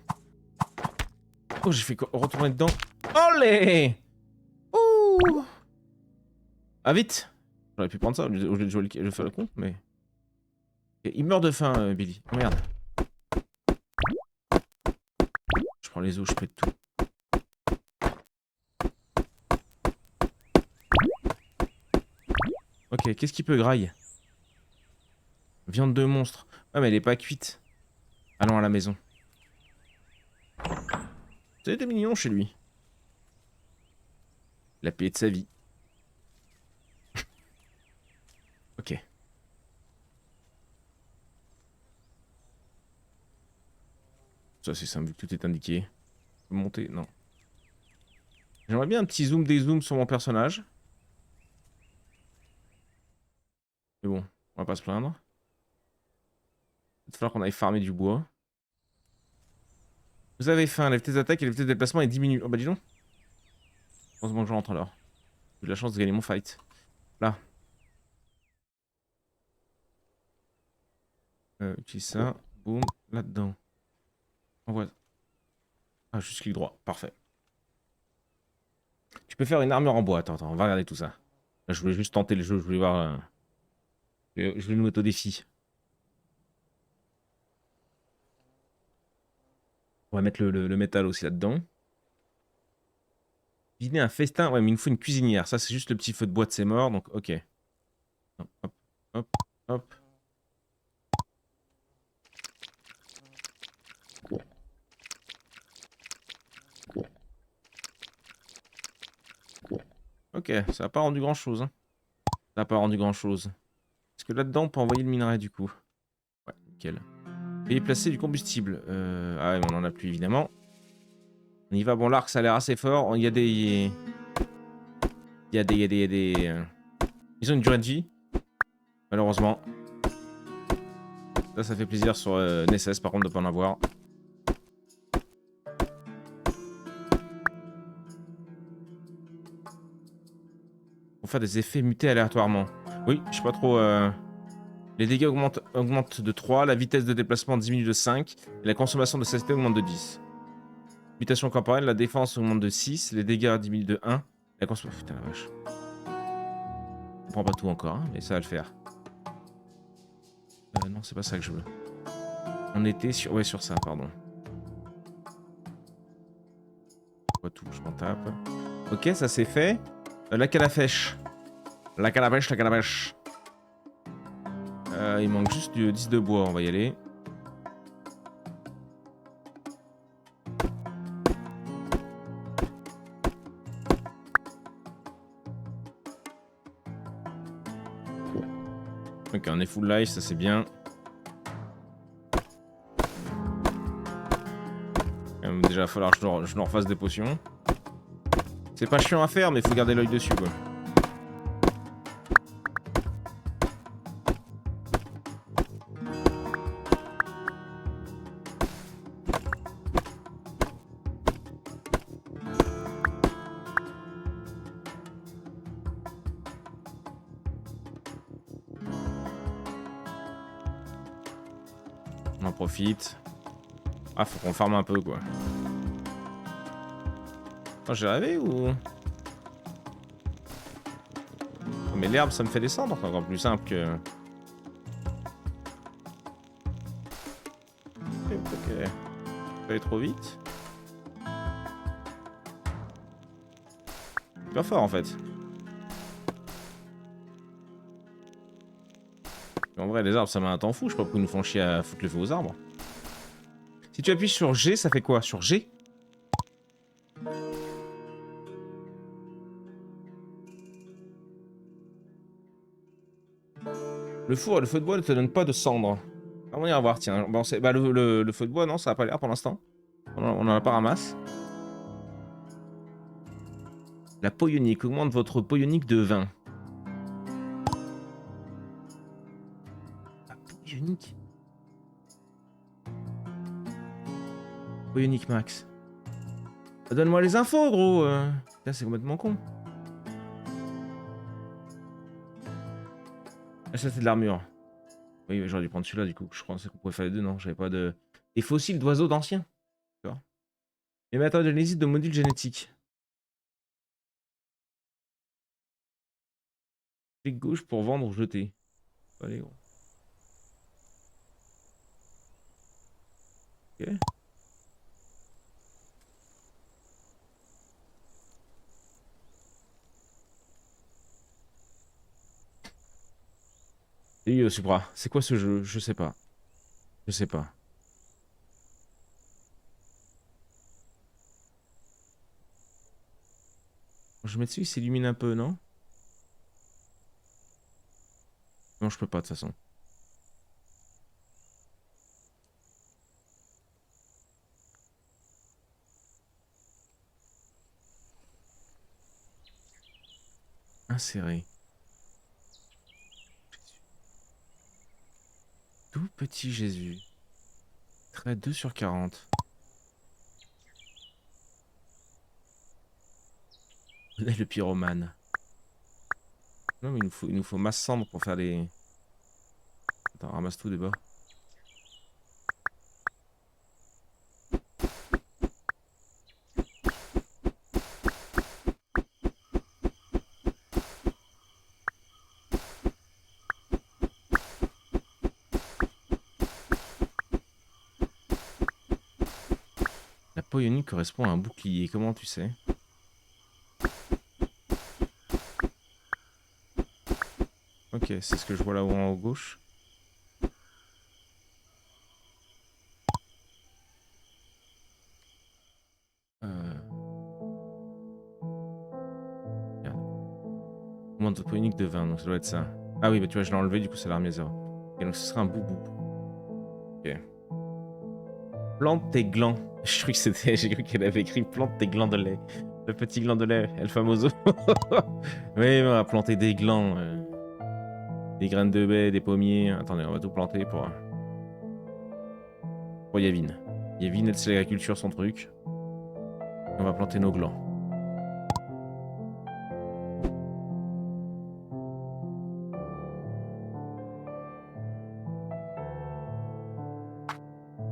Oh, j'ai fait retourner dedans. Olé! Ouh! Ah, vite! J'aurais pu prendre ça au lieu de jouer le faire le con, mais... Il meurt de faim, Billy. Oh, merde. Je prends les os, je pète tout. Ok, qu'est-ce qu'il peut graille? Viande de monstre. Ouais, mais elle est pas cuite. Allons à la maison. C'était mignon chez lui. La paix de sa vie. Ok. Ça c'est simple vu que tout est indiqué. Monter, non. J'aimerais bien un petit zoom dézoom sur mon personnage. Mais bon, on va pas se plaindre. Il va falloir qu'on aille farmer du bois. Vous avez faim, la vitesse d'attaque et la vitesse de déplacement est diminuée. Oh bah dis donc. Heureusement que je rentre alors. J'ai eu la chance de gagner mon fight. Là. Utilise ça. Boum. Là-dedans. Envoie. Ah, juste clic droit. Parfait. Tu peux faire une armure en bois. Attends, on va regarder tout ça. Là, je voulais juste tenter le jeu. Je voulais voir... Je voulais nous mettre au défi. On va mettre le métal aussi là-dedans. Cuisiner un festin. Ouais, mais il nous faut une cuisinière. Ça, c'est juste le petit feu de bois de ses morts. Donc, ok. Hop, hop, hop. Ok, ça n'a pas rendu grand chose. Hein. Ça n'a pas rendu grand chose. Est-ce que là-dedans, on peut envoyer le minerai du coup? Ouais, nickel. Et placer du combustible. Ah ouais, mais on en a plus évidemment. On y va. Bon, l'arc, ça a l'air assez fort. Il y a des... Ils ont une durée de vie. Malheureusement. Ça fait plaisir sur Nesses, par contre, de ne pas en avoir. Pour faire des effets mutés aléatoirement. Oui, je sais pas trop... Les dégâts augmentent de 3, la vitesse de déplacement diminue de 5, et la consommation de CST augmente de 10. Mutation corporelle, la défense augmente de 6, les dégâts diminuent de 1, la consommation... Putain la vache. Je comprends pas tout encore, hein, mais ça va le faire. Non, c'est pas ça que je veux. On était sur... Ouais, sur ça, pardon. Pas tout, je m'en tape. Ok, ça c'est fait. La canne à pêche. La canne à pêche, la canne à pêche. Il manque juste du 10 de bois, on va y aller. Ok, on est full life, ça c'est bien. Déjà, il va falloir que je leur fasse des potions. C'est pas chiant à faire, mais il faut garder l'œil dessus, quoi. On en profite. Ah, faut qu'on farme un peu, quoi. Oh, j'ai rêvé ou... Oh, mais l'herbe, ça me fait descendre. C'est encore plus simple que... Ok. Faut aller trop vite. C'est pas fort, en fait. En vrai, les arbres, ça m'a un temps fou. Je sais pas pourquoi ils nous font chier à foutre le feu aux arbres. Si tu appuies sur G, ça fait quoi? Sur G? Le four et le feu de bois ne te donnent pas de cendres. Ah, on ira voir, tiens. Bon, bah, le feu de bois, non, ça a pas l'air pour l'instant. On en a pas ramasse. La peau ionique. Augmente votre peau ionique de 20. La peau ionique. Peau ionique max. Donne-moi les infos, gros. Là, c'est complètement con. Ah, ça, c'est de l'armure. Oui, j'aurais dû prendre celui-là, du coup. Je pensais qu'on pouvait faire les deux, non. J'avais pas de... Des fossiles d'oiseaux d'anciens. D'accord. Les méthodes d'analyse de modules génétiques. Clic gauche pour vendre ou jeter. Allez, gros. Ok. Et Supra, c'est quoi ce jeu? Je sais pas. Je sais pas. Je mets dessus, il s'illumine un peu, non? Non, je peux pas de toute façon. Insérer. Tout petit Jésus. Trait 2 sur 40. Le pyromane. Non, mais il nous faut masse cendre pour faire les... Attends, ramasse tout des bas. La peau ionique correspond à un bouclier, comment tu sais? Ok, c'est ce que je vois là-haut en haut gauche. Merde. Augmente de peau ionique de 20, donc ça doit être ça. Ah oui, bah tu vois, je l'ai enlevé, du coup ça l'a remis à 0. Ok, donc ce sera un boubou. Ok. Plante tes glands. J'ai cru qu'elle avait écrit plante tes glands de lait. Le petit gland de lait, El Famoso. Oui, on va planter des glands. Des graines de baie, des pommiers. Attendez, on va tout planter pour Yavin. Yavin, elle, c'est l'agriculture, son truc. On va planter nos glands.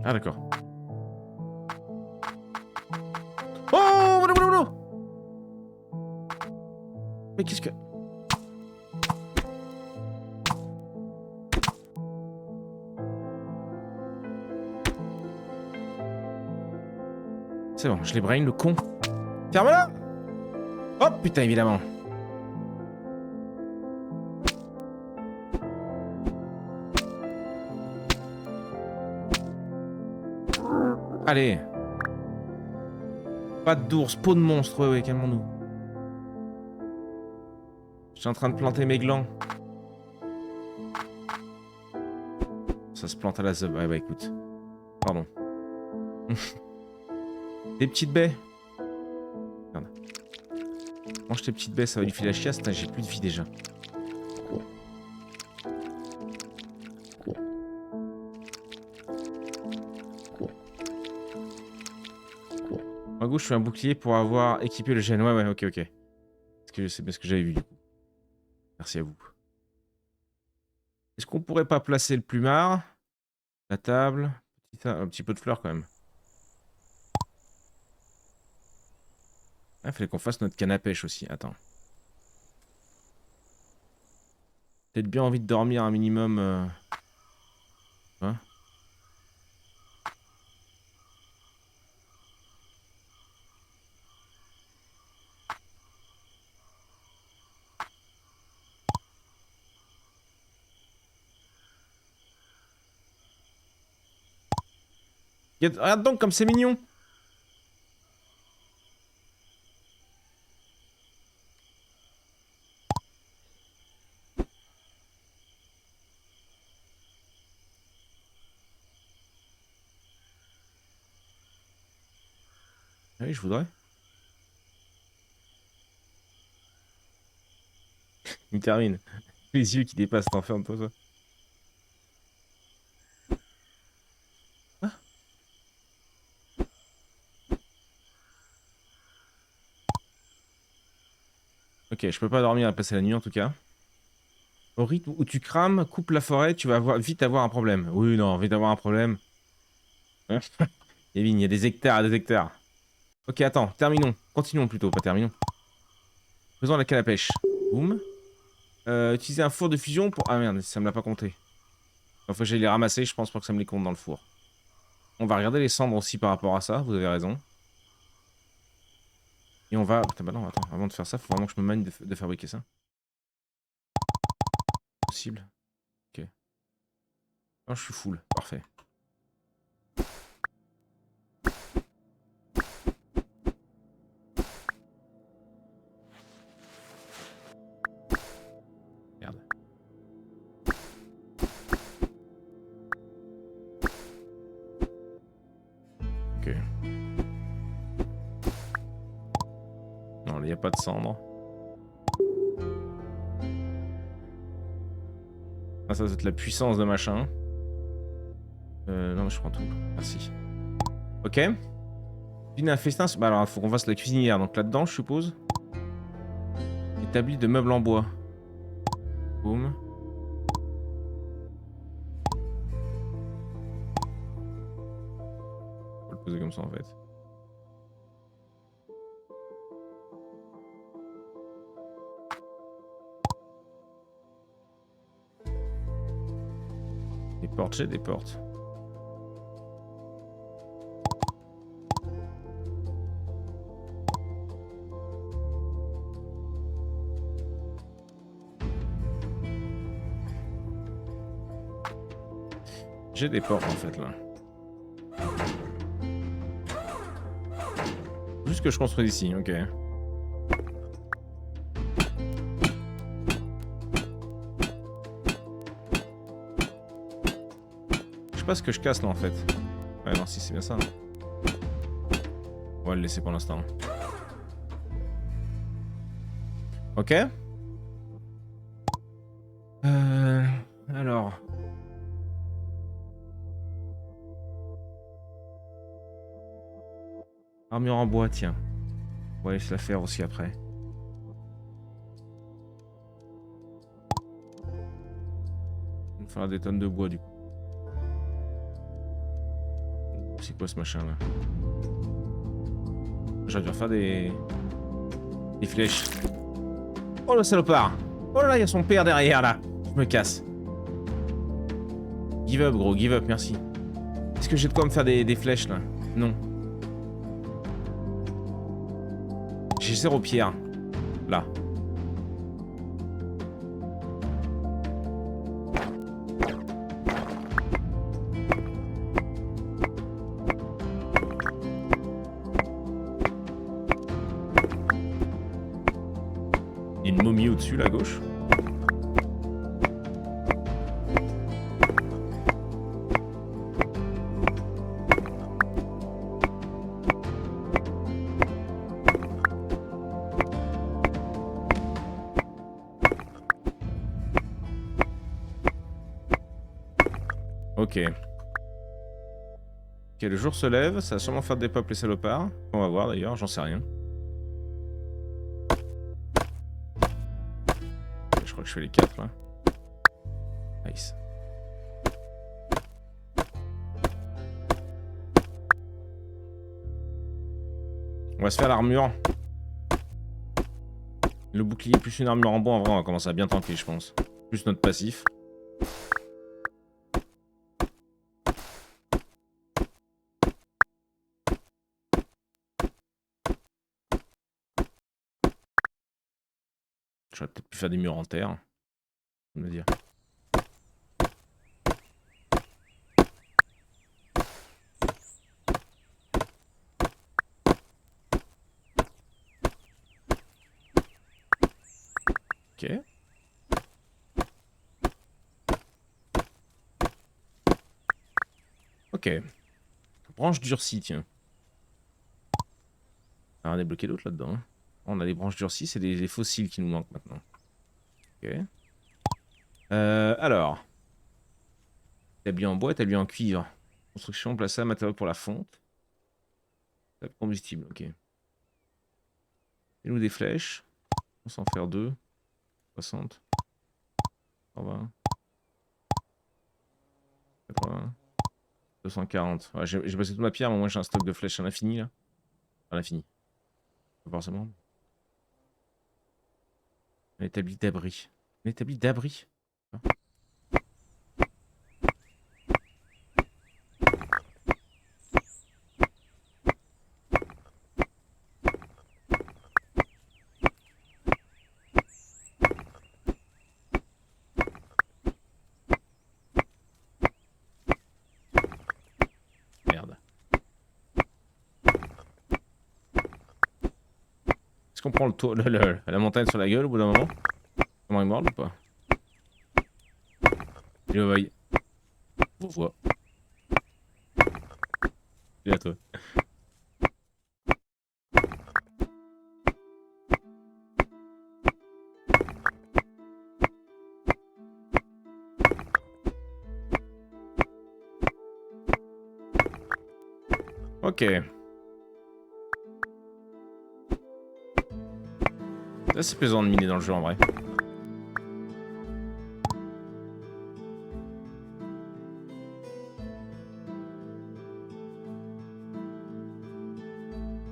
Ah, d'accord. Oh, voilà, voilà, voilà. Mais qu'est-ce que... C'est bon, je l'ai brain, le con. Ferme-la. Oh, putain, évidemment. Allez. Pas d'ours, peau de monstre, ouais, calmons-nous. Je suis en train de planter mes glands. Ça se plante à la zeub. Ouais, bah écoute. Pardon. Des petites baies. Merde. Mange tes petites baies, ça va lui filer la chiasse. J'ai plus de vie déjà. À gauche, je fais un bouclier pour avoir équipé le gène. Ouais, ok. Parce que c'est bien ce que j'avais vu du coup. Merci à vous. Est-ce qu'on pourrait pas placer le plumard? La table? Un petit peu de fleurs quand même. Il fallait qu'on fasse notre canne à pêche aussi. Attends. Peut-être bien envie de dormir un minimum. Hein? Regarde donc comme c'est mignon. Ah oui, je voudrais. Il termine. Les yeux qui dépassent, t'enferme-toi ça. Ah. Ok, je peux pas dormir à passer la nuit en tout cas. Au rythme où tu crames, coupe la forêt, tu vas vite avoir un problème. Oui, non, vite avoir un problème. Kevin, il y a des hectares et des hectares. Ok, attends, terminons. Continuons plutôt, pas terminons. Faisons la canne à pêche. Boum. Utiliser un four de fusion pour... Ah merde, ça me l'a pas compté. Il faut que j'aille les ramasser, je pense, pour que ça me les compte dans le four. On va regarder les cendres aussi par rapport à ça, vous avez raison. Et on va... Putain, bah non, attends, avant de faire ça, faut vraiment que je me manie de fabriquer ça. Possible. Ok. Oh, je suis full, parfait. Merde. Ok. Non, il n'y a pas de cendres. Ah, ça doit être la puissance de machin. Non, mais je prends tout. Merci. Ok. Cuisiner un festin. Bah alors, il faut qu'on fasse la cuisinière. Donc là-dedans, je suppose. Établi de meubles en bois. Boum. On va le poser comme ça en fait. Des portes, j'ai des portes. J'ai des portes en fait là. Juste que je construis ici, ok. Je sais pas ce que je casse là en fait. Ouais non si c'est bien ça. On va le laisser pour l'instant. Ok. Alors. Armure en bois, tiens. On va laisser la faire aussi après. Il va falloir des tonnes de bois du coup. C'est quoi ce machin là? J'aurais dû refaire des flèches. Oh le salopard! Oh là là, il y a son père derrière là! Je me casse. Give up gros, give up, merci. Est-ce que j'ai de quoi me faire des flèches là? Non. J'ai 0 pierre. Là. Il y a une momie au-dessus, là, à gauche. Ok. Ok, le jour se lève, ça va sûrement faire des pop les salopards. On va voir d'ailleurs, j'en sais rien. Ok, je crois que je fais les 4 là. Nice. On va se faire l'armure. Le bouclier plus une armure en bois, en vrai, on va commencer à bien tanker, je pense. Plus notre passif. J'aurais peut-être pu faire des murs en terre. On va dire. Ok. Ok. Branche durcie, tiens. On a débloqué d'autres là-dedans. Hein. On a des branches durcies, c'est des fossiles qui nous manquent maintenant. Ok. Alors. Établi en bois, établi en cuivre. Construction, placée à matériaux pour la fonte. Combustible, ok. Et nous des flèches. On s'en faire 2. 60. 120. 80. 240. Ouais, j'ai passé toute ma pierre, mais moi j'ai un stock de flèches à l'infini là. À l'infini. Pas forcément. Un établi d'abri. Un établi d'abri. Merde. Est-ce qu'on prend le tour, la montagne sur la gueule au bout d'un moment? Comment il mord ou pas? Je vois. Vous vois. Et à toi. Ok. Là c'est plaisant de miner dans le jeu en vrai.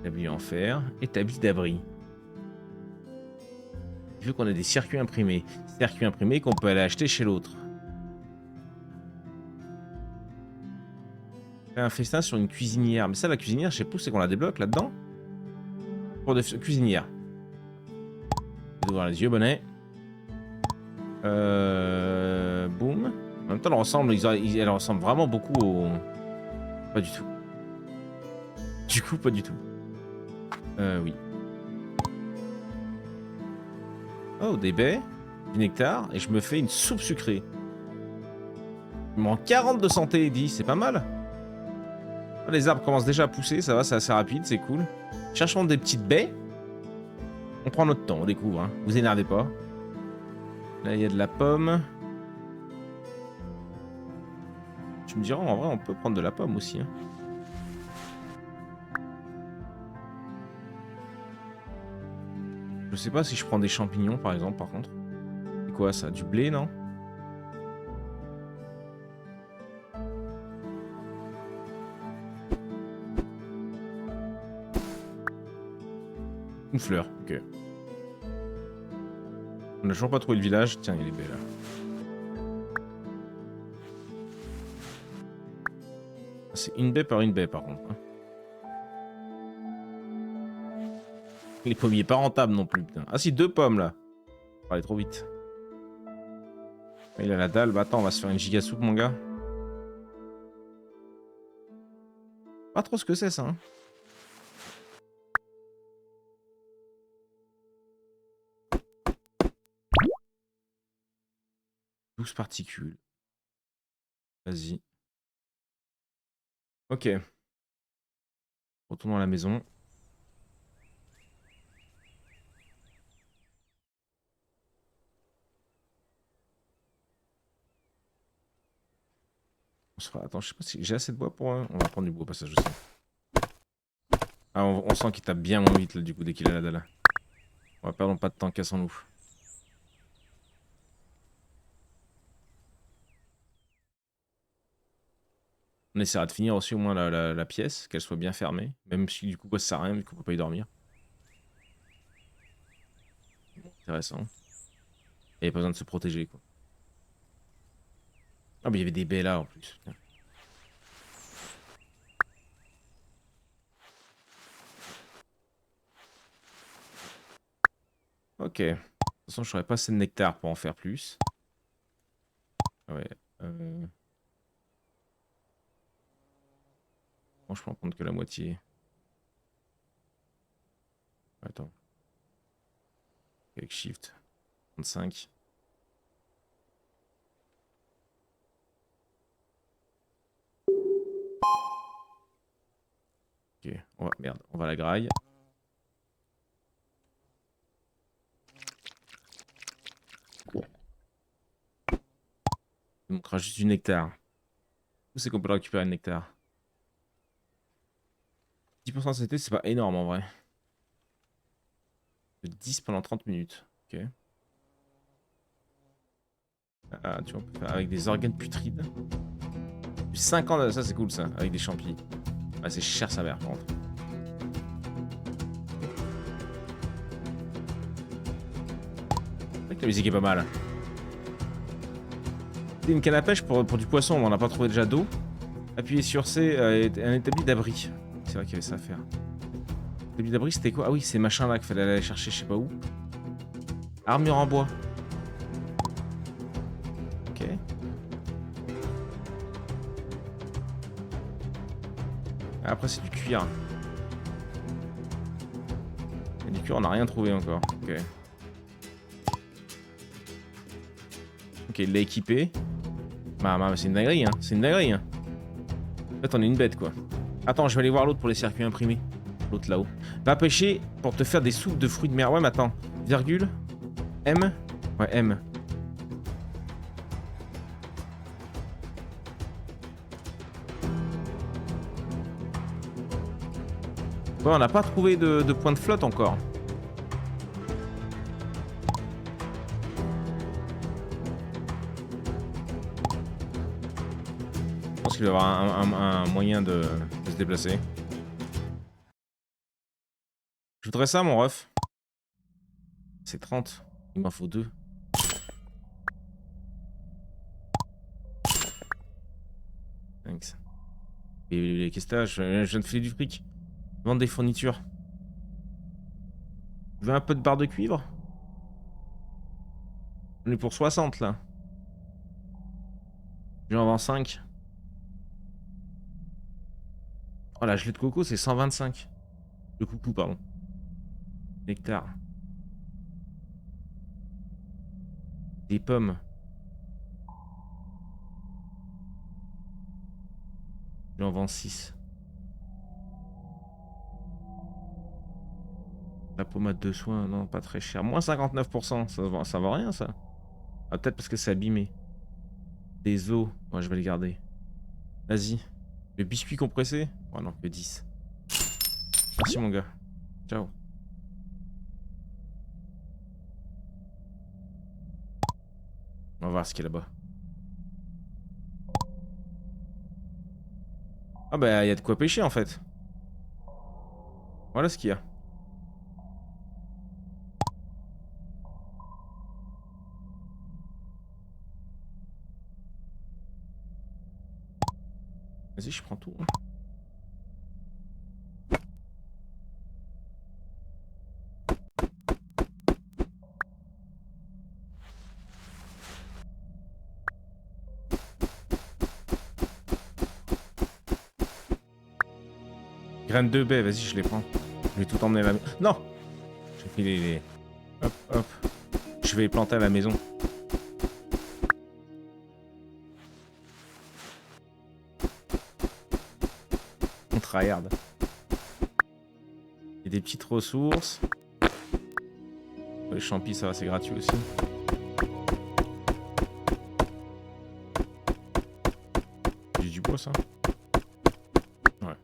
Établi en fer. Établi d'abri. Vu qu'on a des circuits imprimés. Circuits imprimés qu'on peut aller acheter chez l'autre. Un festin sur une cuisinière. Mais ça, la cuisinière, je sais plus, c'est qu'on la débloque là-dedans. Pour de cuisinière. Ouvrir les yeux, bonnet. Boum. En même temps, elle ressemble vraiment beaucoup au... Pas du tout. Du coup, pas du tout. Oui. Oh, des baies, du nectar, et je me fais une soupe sucrée. Il me manque 40 de santé, dit, c'est pas mal. Les arbres commencent déjà à pousser, ça va, c'est assez rapide, c'est cool. Cherchons des petites baies. On prend notre temps, on découvre, hein. Vous énervez pas. Là, il y a de la pomme. Tu me diras, en vrai, on peut prendre de la pomme aussi, hein. Je sais pas si je prends des champignons, par exemple, par contre. C'est quoi, ça? Du blé, non? Une fleur, ok. On n'a toujours pas trouvé le village. Tiens, il est belle, là. C'est une baie par une baie, par contre. Hein. Les pommiers pas rentables non plus, putain. Ah si, 2 pommes, là. On va aller trop vite. Il a la dalle. Bah attends, on va se faire une giga soupe, mon gars. Pas trop ce que c'est, ça, hein. Douze particules. Vas-y. Ok. Retournons à la maison. On se fera... Attends, je sais pas si j'ai assez de bois pour... On va prendre du bois au passage aussi. Ah, on sent qu'il tape bien moins vite là, du coup, dès qu'il a la dalle. On va perdre pas de temps, cassons-nous. On essaiera de finir aussi au moins la pièce, qu'elle soit bien fermée. Même si du coup, ça sert à rien vu qu'on peut pas y dormir. Intéressant. Il n'y avait pas besoin de se protéger, quoi. Ah, mais il y avait des baies là en plus. Ok. De toute façon, je n'aurais pas assez de nectar pour en faire plus. Ouais. Bon, je peux en prendre que la moitié. Attends. Avec Shift. 35. Ok. Merde, on va à la graille. Il manquera juste du nectar. Où c'est qu'on peut le récupérer le nectar? 10% de CT, c'est pas énorme en vrai. 10 pendant 30 minutes. Ok. Ah, tu vois, on peut faire avec des organes putrides. 50, ça c'est cool ça, avec des champis. Ah, c'est cher sa mère par contre. C'est vrai que la musique est pas mal. C'est une canne à pêche pour du poisson, on n'a pas trouvé déjà d'eau. Appuyez sur C, un établi d'abri. C'est vrai qu'il y avait ça à faire. Établi d'abri, c'était quoi? Ah oui, c'est machin là qu'il fallait aller chercher, je sais pas où. Armure en bois. Ok. Après, c'est du cuir. Et du cuir, on n'a rien trouvé encore. Ok. Ok, il l'a équipé. Bah, c'est une dinguerie, hein. C'est une dinguerie, hein. En fait, on est une bête, quoi. Attends, je vais aller voir l'autre pour les circuits imprimés. L'autre là-haut. Va pêcher pour te faire des soupes de fruits de mer. Ouais, mais attends. Virgule. M. Ouais, M. Ouais, on n'a pas trouvé de point de flotte encore. Je pense qu'il va y avoir un moyen de se déplacer. Je voudrais ça, mon ref. C'est 30. Il m'en faut 2. Thanks. Et qu'est-ce que t'as? Je viens de filer du fric. Vendre des fournitures. Tu veux un peu de barre de cuivre? On est pour 60 là. J'en vends 5. Oh la gelée de coco c'est 125. Le coucou pardon. Nectar. Des pommes. J'en vends 6. La pommade de soin, non, pas très cher. Moins 59%, ça vaut rien ça. Ah, peut-être parce que c'est abîmé. Des os, moi je vais les garder. Vas-y. Le biscuit compressé? Oh non, que 10. Merci mon gars. Ciao. On va voir ce qu'il y a là-bas. Ah bah il y a de quoi pêcher en fait. Voilà ce qu'il y a. Vas-y, je prends tout. Hein. Graines de baie, vas-y, je les prends. Je vais tout emmener à la maison. Non! J'ai pris les... Hop, hop. Je vais les planter à la maison. On tryhard. Il y a des petites ressources. Les champis, ça va, c'est gratuit aussi. Du quoi ça? Ouais.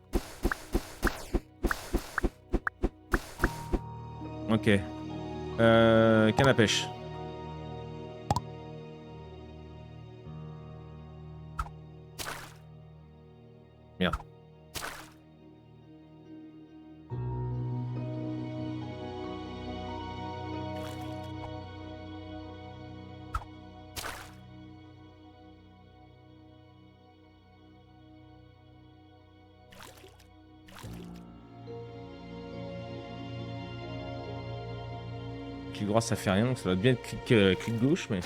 Ok. Canne à pêche. Merde. Clic droit ça fait rien, donc ça doit bien être clic gauche, mais...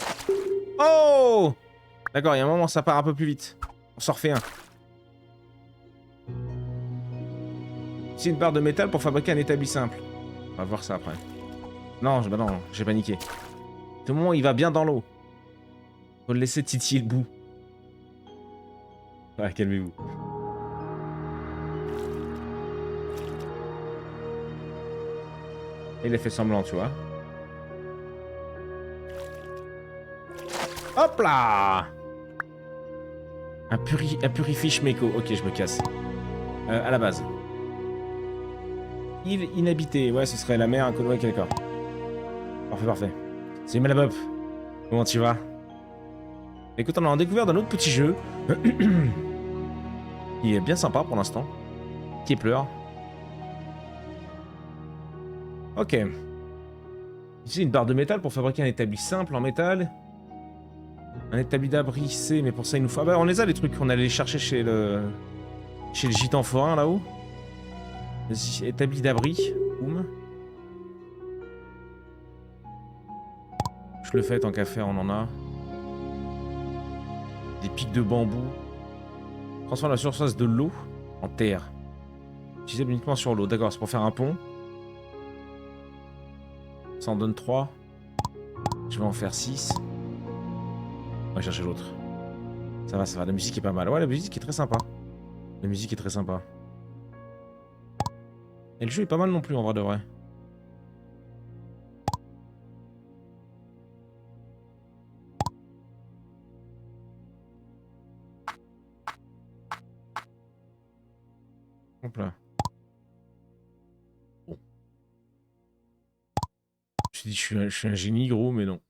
Oh! D'accord, il y a un moment ça part un peu plus vite. On s'en refait un. C'est une barre de métal pour fabriquer un établi simple. On va voir ça après. Non, bah non, j'ai paniqué. Tout le moment il va bien dans l'eau. Faut le laisser titiller le bout. Ouais, calmez-vous. Il a fait semblant, tu vois. Hop là! Un purifiche méco. Ok, je me casse. À la base. Île inhabitée. Ouais, ce serait la mer, un colon avec quelqu'un. Parfait, parfait. C'est Malabop. Comment tu vas? Écoute, on a découvert d'un autre petit jeu. Il est bien sympa pour l'instant. Qui pleure. Ok. Ici, une barre de métal pour fabriquer un établi simple en métal. Un établi d'abri C, mais pour ça il nous faut... Ah bah on les a les trucs qu'on allait les chercher chez le gitan forain là-haut. Vas-y, établi d'abri. Boum. Je le fais tant qu'à faire, on en a. Des pics de bambou. Transforme la surface de l'eau en terre. Utilisable uniquement sur l'eau. D'accord, c'est pour faire un pont. Ça en donne 3. Je vais en faire 6. On va chercher l'autre. Ça va, ça va. La musique est pas mal. Ouais, la musique est très sympa. La musique est très sympa. Et le jeu est pas mal non plus en vrai de vrai. Hop là. Bon. Je me suis dit, je suis un génie gros, mais non.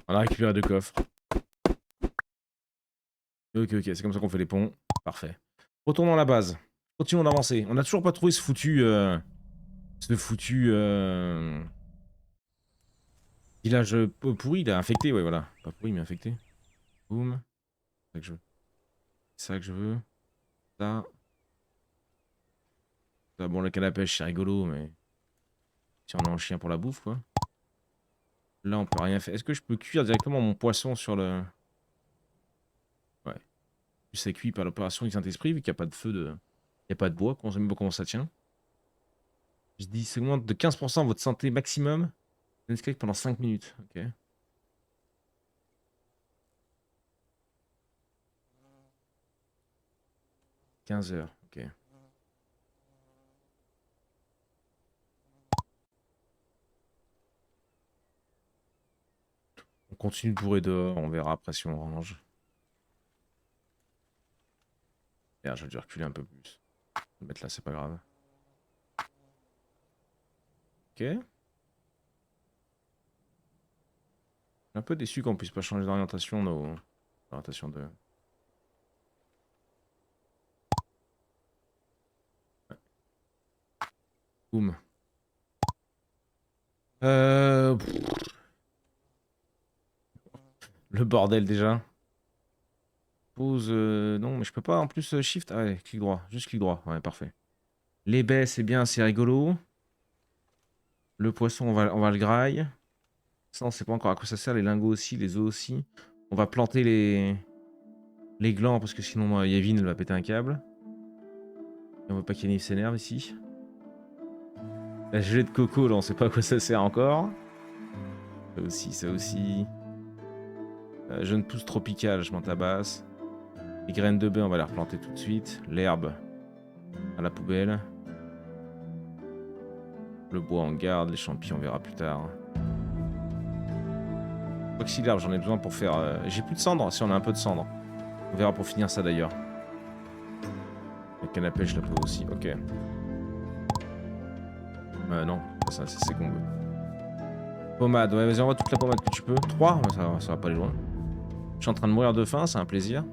On a récupéré 2 coffres. Ok, c'est comme ça qu'on fait les ponts. Parfait. Retournons à la base. Continuons d'avancer. On n'a toujours pas trouvé ce foutu... village pourri, il a infecté, ouais, voilà. Pas pourri, mais infecté. Boum. C'est ça que je veux. C'est ça que je veux. Ça. Ça, bon, le canne à pêche, c'est rigolo, mais... Si on a un chien pour la bouffe, quoi. Là, on peut rien faire. Est-ce que je peux cuire directement mon poisson sur le... Ouais. C'est cuit par l'opération du Saint-Esprit, vu qu'il n'y a pas de feu de... Il n'y a pas de bois, on ne sait même pas comment ça tient. Je dis, c'est moins de 15% votre santé maximum. Escape pendant 5 minutes, ok. « 15 heures, ok. On continue de bourrer dehors, on verra après si on range. Merde, j'ai dû reculer un peu plus. Le mettre là, c'est pas grave. Ok. Un peu déçu qu'on puisse pas changer d'orientation, nos... Orientation de... Ouais. Boum. Le bordel déjà. Pause... Non, mais je peux pas en plus shift. Ah ouais, clic droit. Juste clic droit. Ouais, parfait. Les baies, c'est bien, c'est rigolo. Le poisson, on va le graille. Ça, on sait pas encore à quoi ça sert. Les lingots aussi, les os aussi. On va planter les glands parce que sinon Yavin elle va péter un câble. Et on veut pas qu'Yanniv s'énerve ici. La gelée de coco, là, on sait pas à quoi ça sert encore. Ça aussi, ça aussi. Jeune pousse tropicale, je m'en tabasse. Les graines de baie, on va les replanter tout de suite. L'herbe, à la poubelle. Le bois, on garde. Les champignons, on verra plus tard. Auxiliaire, j'en ai besoin pour faire... J'ai plus de cendres, si on a un peu de cendres. On verra pour finir ça d'ailleurs. La canne à pêche, je la peux aussi, ok. Non, ça c'est qu'on veut. Pommade, ouais, vas-y, envoie toute la pommade que tu peux. 3, ouais, ça va pas aller loin. Je suis en train de mourir de faim, c'est un plaisir.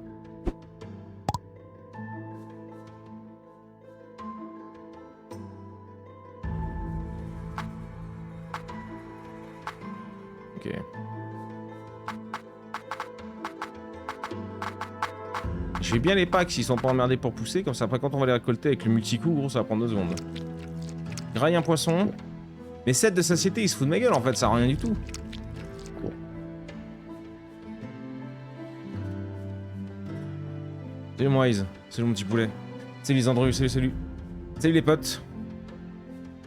Ok. Je fais bien les packs s'ils sont pas emmerdés pour pousser, comme ça après quand on va les récolter avec le multi-coup, gros, ça va prendre 2 secondes. Graille un poisson. Mais 7 de satiété, il se fout de ma gueule en fait, ça a rien du tout. Bon. Salut Moise, salut mon petit poulet. Salut les Andrew, salut. Salut les potes.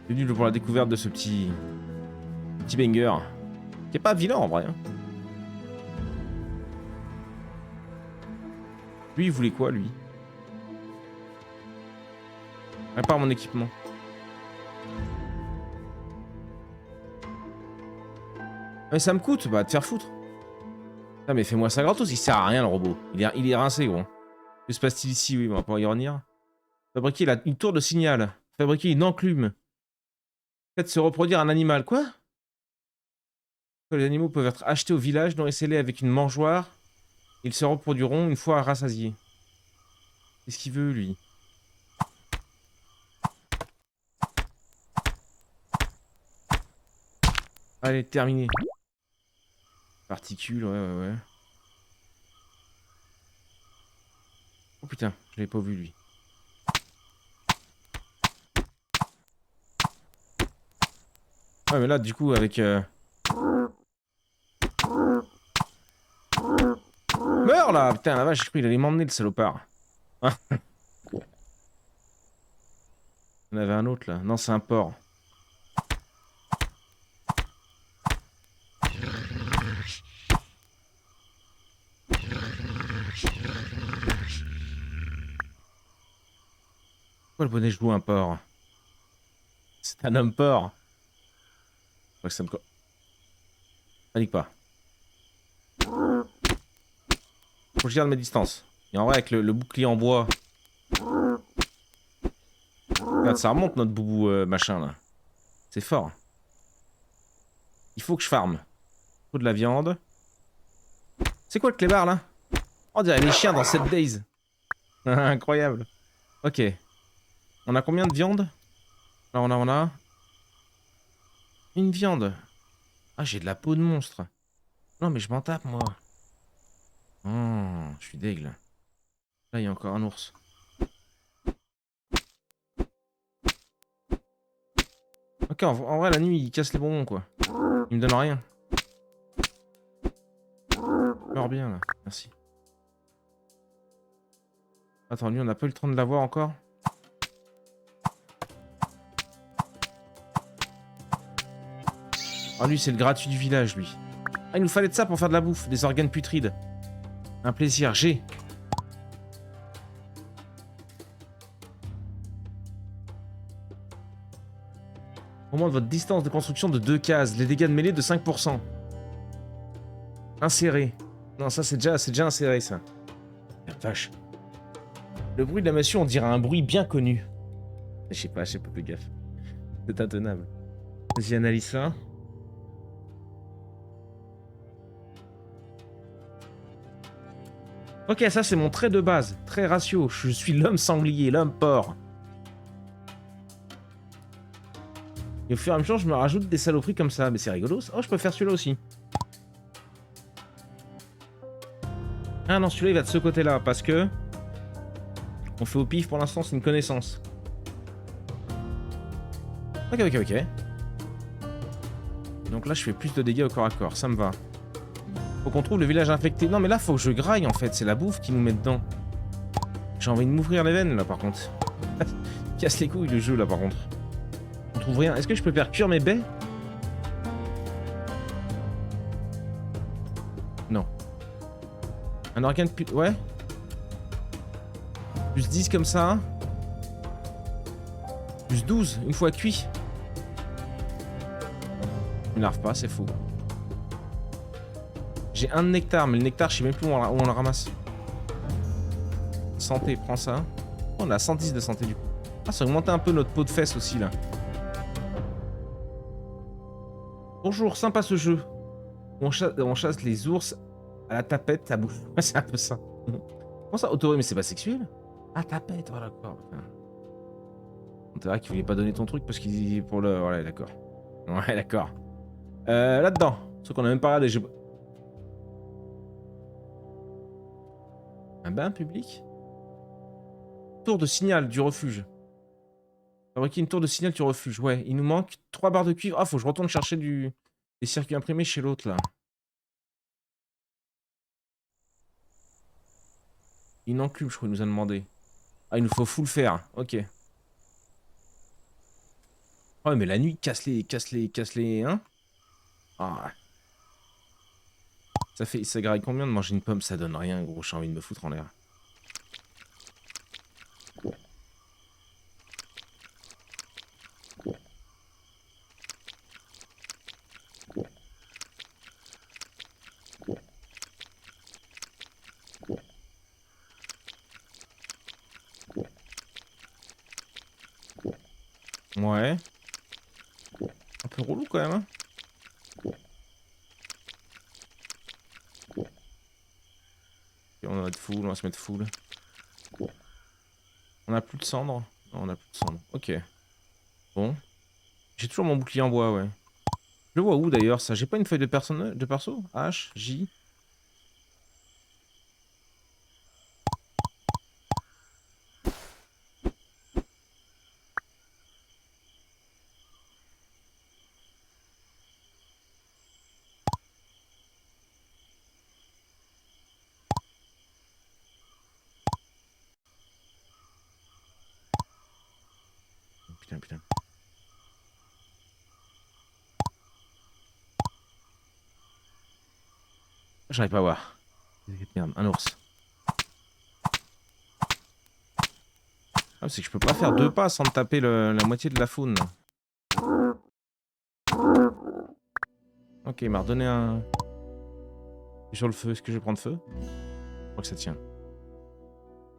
Bienvenue pour la découverte de ce petit banger. Qui est pas vilain en vrai. Hein. Lui, il voulait quoi, lui? Répare mon équipement. Mais ça me coûte, bah, de faire foutre. Ah, mais fais-moi ça gratos, il sert à rien, le robot. Il est rincé, gros. Que se passe-t-il ici? Oui, on va pouvoir y revenir. Fabriquer une tour de signal. Fabriquer une enclume. Faites se reproduire un animal. Quoi? Les animaux peuvent être achetés au village, nourrissez-les avec une mangeoire. Ils se reproduiront une fois rassasiés. Qu'est-ce qu'il veut, lui? Allez, terminé. Particules, ouais. Oh putain, je l'avais pas vu, lui. Ouais, mais là, du coup, avec... Meurs, là! Putain, la vache, j'ai cru qu'il allait m'emmener, le salopard. Il y en avait un autre, là. Non, c'est un porc. Pourquoi le bonnet joue un porc? C'est un homme porc. Ouais, ça me... Panique pas. Faut que je garde mes distances. Et en vrai, avec le bouclier en bois... Regarde, ça remonte notre boubou machin, là. C'est fort. Il faut que je farme. Il faut de la viande. C'est quoi le clébard, là? On dirait les chiens dans 7 Days. Incroyable. Ok. On a combien de viande? Là, on a... Une viande. Ah, j'ai de la peau de monstre. Non, mais je m'en tape, moi. Oh, je suis deg, là. Là, il y a encore un ours. Ok, en vrai, la nuit, il casse les bonbons, quoi. Il me donne rien. Meurs bien, là. Merci. Attends, lui, on n'a pas eu le temps de l'avoir encore. Ah, lui, c'est le gratuit du village, lui. Ah, il nous fallait de ça pour faire de la bouffe. Des organes putrides. Un plaisir, j'ai. Augmente votre distance de construction de 2 cases. Les dégâts de mêlée de 5%. Inséré. Non, ça, c'est déjà inséré, ça. La vache. Le bruit de la massue, on dirait un bruit bien connu. Je sais pas plus gaffe. C'est intenable. Vas-y, analyse ça. Ok, ça c'est mon trait de base, trait ratio. Je suis l'homme sanglier, l'homme porc. Et au fur et à mesure, je me rajoute des saloperies comme ça. Mais c'est rigolo. Oh, je peux faire celui-là aussi. Ah non, celui-là il va de ce côté-là parce que... On fait au pif pour l'instant, c'est une connaissance. Ok. Donc là, je fais plus de dégâts au corps à corps, ça me va. Faut qu'on trouve le village infecté. Non mais là faut que je graille en fait, c'est la bouffe qui nous met dedans. J'ai envie de m'ouvrir les veines là par contre. Casse les couilles le jeu là par contre. On trouve rien. Est-ce que je peux faire cuire mes baies? Non. Un organe... Ouais. Plus 10 comme ça. Plus 12 une fois cuit. Je m'énerve pas, c'est faux. J'ai un de nectar, mais le nectar, je sais même plus où on le ramasse. Santé, prends ça. Oh, on a 110 de santé du coup. Ah, ça a augmenté un peu notre peau de fesses aussi là. Bonjour, sympa ce jeu. On chasse les ours à la tapette, à bouffe. Ouais, c'est un peu ça. Comment ça, autoré, mais c'est pas sexuel? Ah, tapette, voilà, d'accord. On dirait qu'il voulait pas donner ton truc parce qu'il. Pour le. Voilà, d'accord. Ouais, d'accord. Là-dedans. Sauf qu'on a même pas regardé. Un bain public? Tour de signal du refuge. Fabriquer une tour de signal du refuge. Ouais, il nous manque 3 barres de cuivre. Ah, faut que je retourne chercher des circuits imprimés chez l'autre là. Une enclume, je crois, il nous a demandé. Ah, il nous faut full fer. Ok. Ouais, mais la nuit, casse les, hein? Ah. Ça graille combien de manger une pomme? Ça donne rien, gros. J'ai envie de me foutre en l'air. Ouais. Un peu relou quand même, hein? Et on va être full, on va se mettre full. On a plus de cendres? Non, on a plus de cendres. Ok. Bon. J'ai toujours mon bouclier en bois, ouais. Je le vois où d'ailleurs ça? J'ai pas une feuille de perso? H, J. Putain. J'arrive pas à voir. Merde, un ours. Ah, c'est que je peux pas faire 2 pas sans me taper la moitié de la faune. Ok, il m'a redonné un... Sur le feu, est-ce que je vais prendre feu? Je crois que ça tient.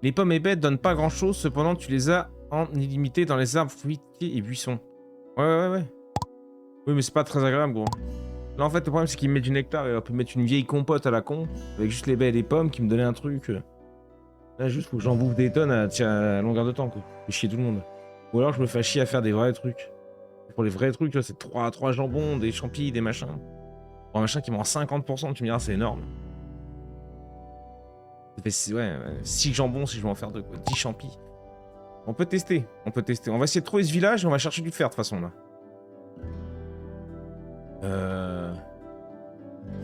Les pommes et bêtes donnent pas grand-chose, cependant tu les as en illimité dans les arbres, fruitiers et buissons. Ouais. Oui, mais c'est pas très agréable, gros. Là, en fait, le problème, c'est qu'il me met du nectar et on peut mettre une vieille compote à la con, avec juste les baies et les pommes, qui me donnait un truc. Là, juste, faut que j'en bouffe des tonnes à longueur de temps, quoi. Fait chier tout le monde. Ou alors, je me fais chier à faire des vrais trucs. Pour les vrais trucs, là, c'est 3 jambons, des champis, des machins. Pour un machin qui me rend 50%, tu me diras, c'est énorme. Ça fait 6 jambons si je veux en faire 2, quoi. 10 champis. On peut tester. On va essayer de trouver ce village et on va chercher du fer, de toute façon, là.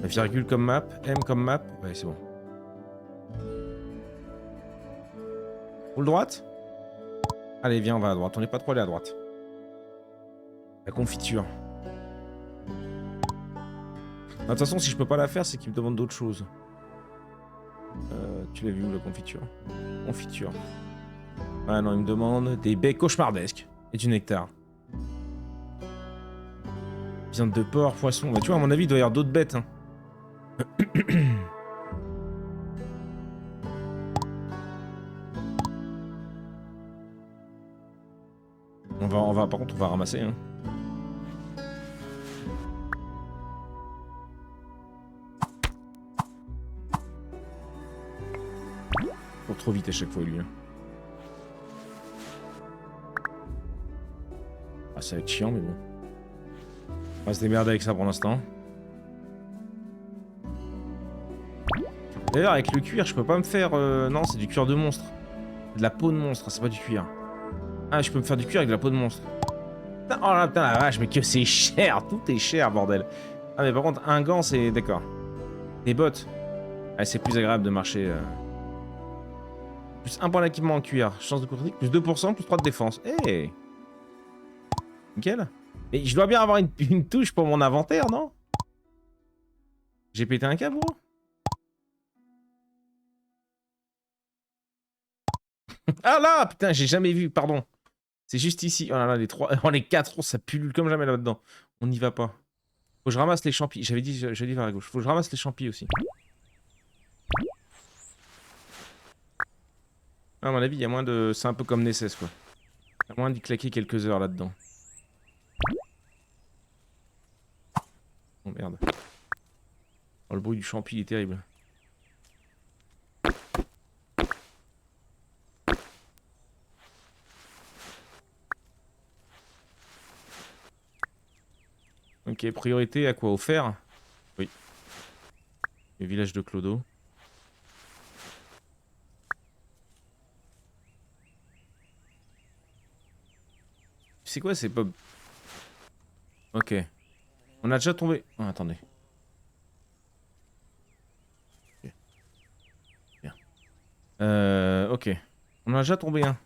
La virgule comme map, M comme map. Ouais, c'est bon. Roule droite? Allez, viens, on va à droite. On n'est pas trop allé à droite. La confiture. De toute façon, si je peux pas la faire, c'est qu'il me demande d'autres choses. Tu l'as vu où, la confiture? Confiture. Ah non, il me demande des baies cauchemardesques et du nectar. Viande de porc, poisson. Bah, tu vois, à mon avis, il doit y avoir d'autres bêtes. Hein. Par contre, on va ramasser. Hein. Pour trop vite à chaque fois, lui. Hein. Ah, ça va être chiant, mais bon. On va se démerder avec ça pour l'instant. D'ailleurs, avec le cuir, je peux pas me faire... Non, c'est du cuir de monstre. De la peau de monstre, c'est pas du cuir. Ah, je peux me faire du cuir avec de la peau de monstre. Putain, oh là, putain, la vache, mais que c'est cher. Tout est cher, bordel. Ah, mais par contre, un gant, c'est... D'accord. Des bottes. Ah, c'est plus agréable de marcher... Plus 1 point d'équipement en cuir. Chance de critique, plus 2%, plus 3 de défense. Eh hey. Nickel. Et je dois bien avoir une touche pour mon inventaire, non? J'ai pété un câble, gros. Ah là, putain, j'ai jamais vu, pardon. C'est juste ici. Oh là là, les 3... Oh, les 4 ours, ça pullule comme jamais là-dedans. On n'y va pas. Faut que je ramasse les champis. J'avais dit vers la gauche. Faut que je ramasse les champis aussi. À mon avis, il y a moins de... C'est un peu comme Nesses, quoi. Il y a moins d'y claquer quelques heures là-dedans. Oh merde. Oh, le bruit du champi, il est terrible. Ok, priorité à quoi? Au fer? Oui. Le village de Clodo. C'est quoi ces pubs? Ok. On a déjà tombé... Oh, attendez. Ok. Bien. Ok. On a déjà tombé un.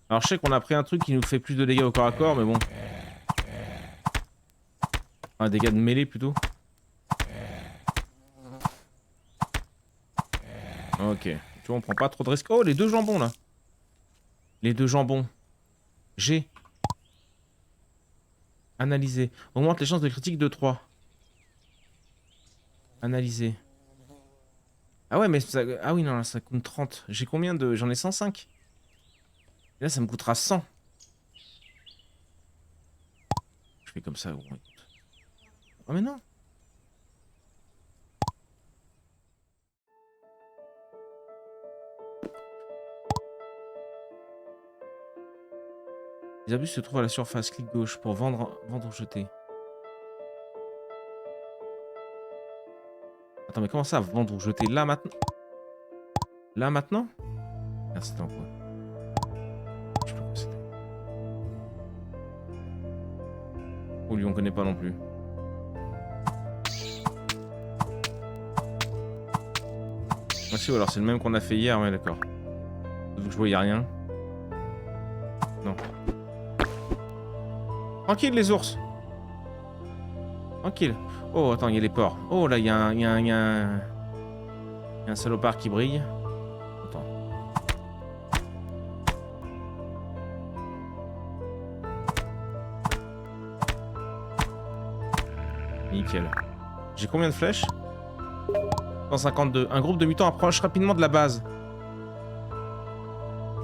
Alors je sais qu'on a pris un truc qui nous fait plus de dégâts au corps à corps, mais bon. Un dégât de mêlée plutôt. Ok. Tu vois, on prend pas trop de risques. Oh, les deux jambons là. Les deux jambons. G. Analyser. Augmente les chances de critique de 3. Analyser. Ah ouais, mais ça... Ah oui, non, là, ça coûte 30. J'ai combien de... J'en ai 105. Et là, ça me coûtera 100. Je fais comme ça. Bon, écoute. Oh mais non. Les abus se trouvent à la surface. Clic gauche pour vendre ou jeter. Attends, mais comment ça, vendre ou jeter? Là, maintenant? Là, maintenant? Ah, c'était en quoi? Je sais pas quoi c'était. Oh, lui, on connaît pas non plus. Ah si, alors c'est le même qu'on a fait hier, ouais, d'accord. Donc je voyais rien. Non. Tranquille, les ours. Tranquille. Oh, attends, il y a les porcs. Oh, là, il y a un salopard qui brille. Attends. Nickel. J'ai combien de flèches? 152. Un groupe de mutants approche rapidement de la base.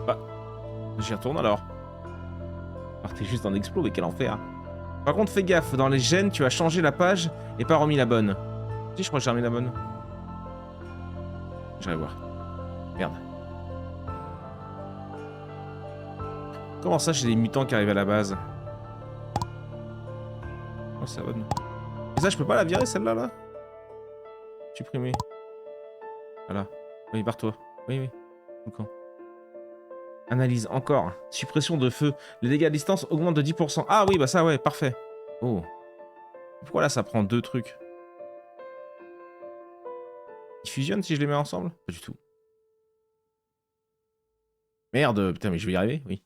Bah, j'y retourne alors. Partez juste en explo, mais quel enfer. Par contre, fais gaffe, dans les gènes, tu as changé la page et pas remis la bonne. Si, je crois que j'ai remis la bonne. J'irai voir. Merde. Comment ça, j'ai des mutants qui arrivent à la base? Oh, c'est la bonne. Et ça, je peux pas la virer, celle-là, là? Supprimer. Voilà. Oui, barre-toi. Oui, oui. Au camp. Analyse, encore. Suppression de feu. Les dégâts à distance augmentent de 10%. Ah oui, bah ça, ouais, parfait. Oh. Pourquoi là, ça prend deux trucs? Ils fusionnent si je les mets ensemble? Pas du tout. Merde, putain, mais je vais y arriver? Oui.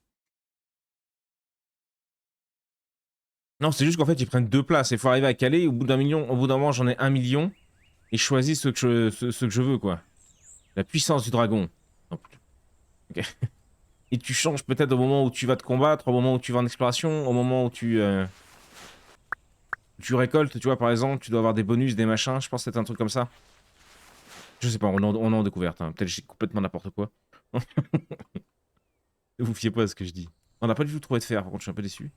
Non, c'est juste qu'en fait, ils prennent deux places. Il faut arriver à caler. Au bout d'un moment, j'en ai 1 million. Et je choisis ce que je veux, quoi. La puissance du dragon. Oh, putain. Ok. Et tu changes peut-être au moment où tu vas te combattre, au moment où tu vas en exploration, au moment où tu récoltes, tu vois, par exemple, tu dois avoir des bonus, des machins. Je pense que c'est un truc comme ça. Je sais pas, on est en découverte. Hein. Peut-être que j'ai complètement n'importe quoi. Ne vous fiez pas à ce que je dis. On n'a pas du tout trouvé de fer, par contre, je suis un peu déçu.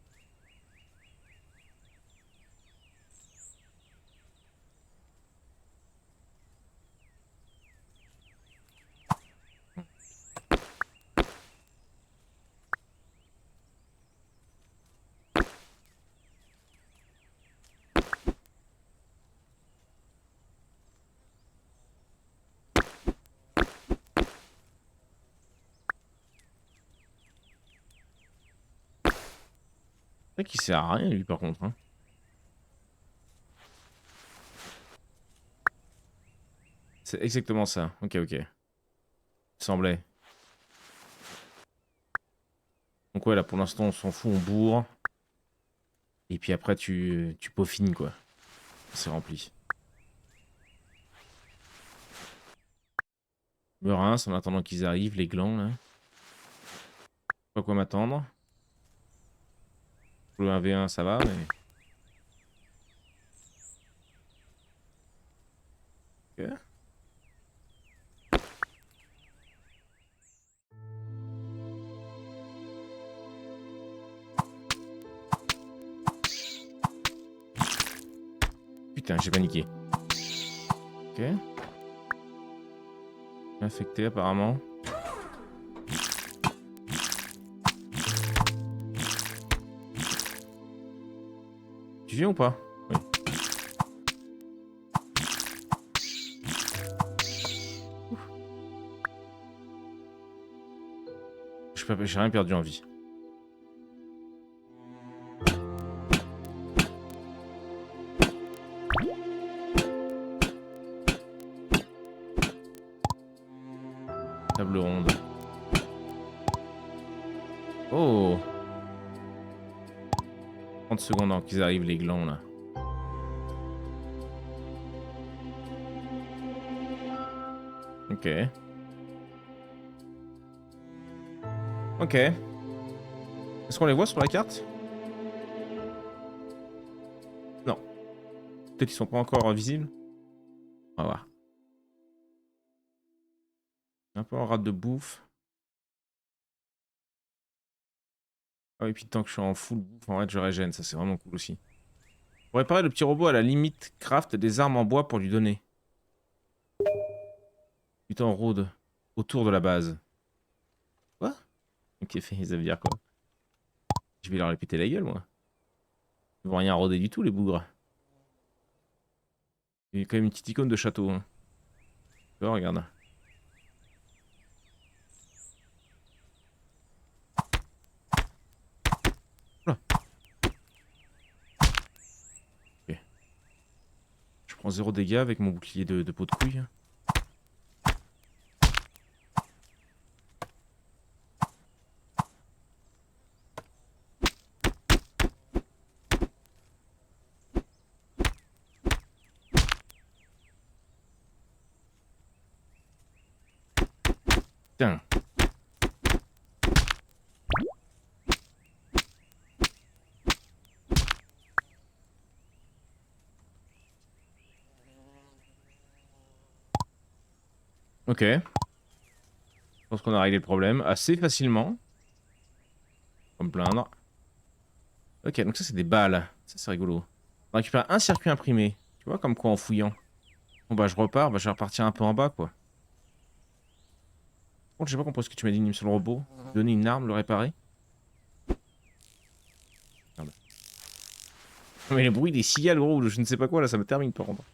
C'est vrai qu'il sert à rien, lui, par contre. Hein. C'est exactement ça. Ok, ok. Il semblait. Donc ouais, là, pour l'instant, on s'en fout, on bourre. Et puis après, tu peaufines, quoi. C'est rempli. Me rince en attendant qu'ils arrivent, les glands, là. Pas quoi m'attendre. Le 1v1, ça va, mais... Ok. Putain, j'ai paniqué. Ok. Infecté apparemment. Tu viens ou pas? Oui. J'ai rien perdu en vie. Table ronde. Oh! 30 secondes avant qu'ils arrivent, les glands, là. Ok. Ok. Est-ce qu'on les voit sur la carte? Non. Peut-être qu'ils sont pas encore visibles. On va voir. Un peu en rate de bouffe. Ah oui, puis tant que je suis en full bouffe, en fait, je régène. Ça, c'est vraiment cool aussi. Pour réparer le petit robot, à la limite, craft des armes en bois pour lui donner. Putain, on rôde autour de la base. Quoi? Ok, ça veut dire quoi? Je vais leur répéter la gueule, moi. Ils vont rien rôder du tout, les bougres. Il y a quand même une petite icône de château. Hein. Oh, regarde. Oula. Ok. Je prends 0 dégâts avec mon bouclier de peau de couille. Putain. Ok. Je pense qu'on a réglé le problème assez facilement. Pas me plaindre. Ok, donc ça c'est des balles. Ça c'est rigolo. On récupère un circuit imprimé. Tu vois, comme quoi en fouillant. Bon bah je repars, bah je vais repartir un peu en bas quoi. Bon, j'ai pas compris ce que tu m'as dit sur le robot. Donner une arme, le réparer. Merde. Mais le bruit des cigales gros, je ne sais pas quoi là, ça me termine par contre.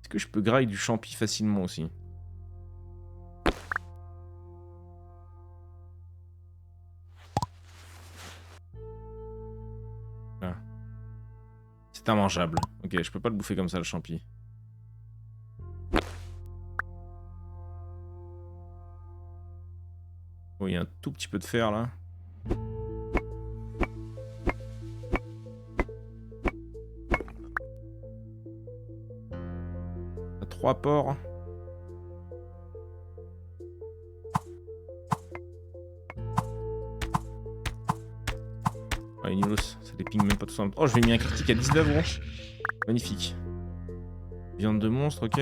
Est-ce que je peux grailler du champi facilement aussi? Ah. C'est immangeable. Ok, je peux pas le bouffer comme ça le champi. Oh, il y a un tout petit peu de fer là. À 3 ports. Ouais, Nilos, ça les ping même pas tout ça. Oh, je vais mis un critique à 19 gros. Magnifique. Viande de monstre, ok.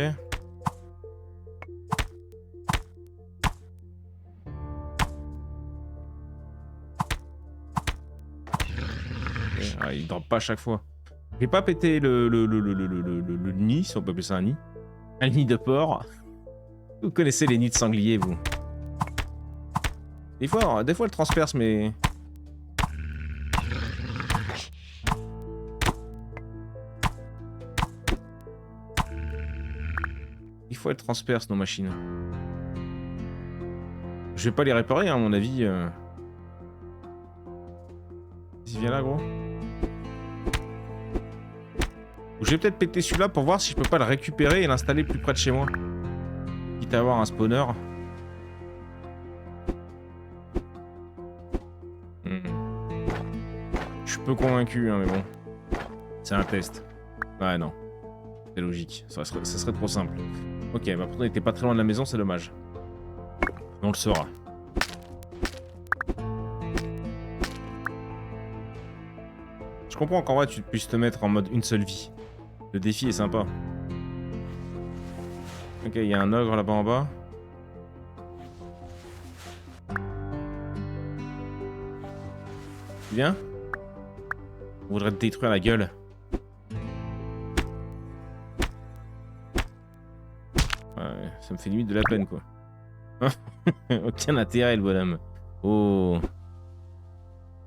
Ah, il drop pas à chaque fois. J'ai pas pété le nid, si on peut appeler ça un nid. Un nid de porc. Vous connaissez les nids de sanglier, vous. Des fois, elle transperce, mais... Des fois, elle transperce nos machines. Je vais pas les réparer, hein, à mon avis. Vas-y, viens là, gros. Je vais peut-être péter celui-là pour voir si je peux pas le récupérer et l'installer plus près de chez moi. Quitte à avoir un spawner. Je suis peu convaincu, hein, mais bon. C'est un test. Ouais, non. C'est logique. Ça serait trop simple. Ok, bah pourtant on était pas très loin de la maison, c'est dommage. Mais on le saura. Je comprends qu'en vrai tu puisses te mettre en mode une seule vie. Le défi est sympa. Ok, il y a un ogre là-bas en bas. Tu viens? On voudrait te détruire la gueule. Ouais, ça me fait limite de la peine quoi. Aucun intérêt le bonhomme. Oh.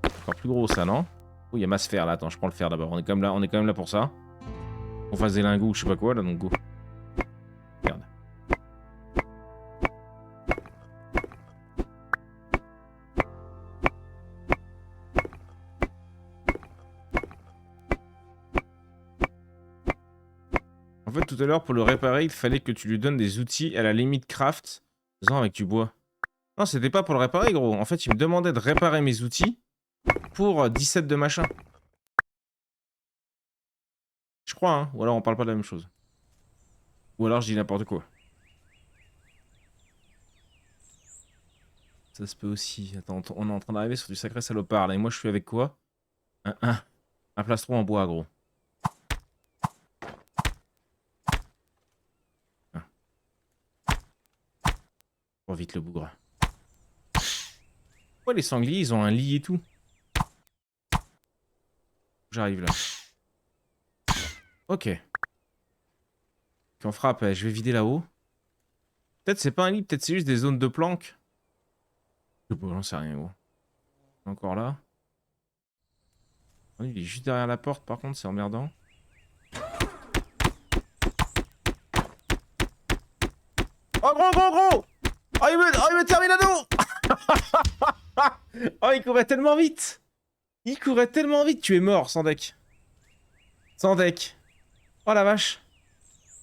Encore plus gros ça, non? Oh, il y a ma sphère là. Attends, je prends le fer d'abord. On est quand même là pour ça. On fasse des lingots ou je sais pas quoi là, donc go. Merde. En fait, tout à l'heure, pour le réparer, il fallait que tu lui donnes des outils à la limite craft. Faisant avec du bois. Non, c'était pas pour le réparer, gros. En fait, il me demandait de réparer mes outils pour 17 de machin. Je crois, hein. Ou alors on parle pas de la même chose. Ou alors je dis n'importe quoi. Ça se peut aussi. Attends, on est en train d'arriver sur du sacré salopard là. Et moi, je suis avec quoi? Un plastron en bois, gros. Ah. Oh, vite le bougre. Pourquoi les sangliers, ils ont un lit et tout? J'arrive là. Ok. Puis on frappe. Je vais vider là-haut. Peut-être c'est pas un lit, peut-être c'est juste des zones de planque. J'en sais rien, gros. Encore là. Oh, il est juste derrière la porte, par contre, c'est emmerdant. Oh, gros! Oh, il me termine à dos. Oh, il courait tellement vite! Il courait tellement vite, tu es mort, sans deck. Sans deck. Oh la vache.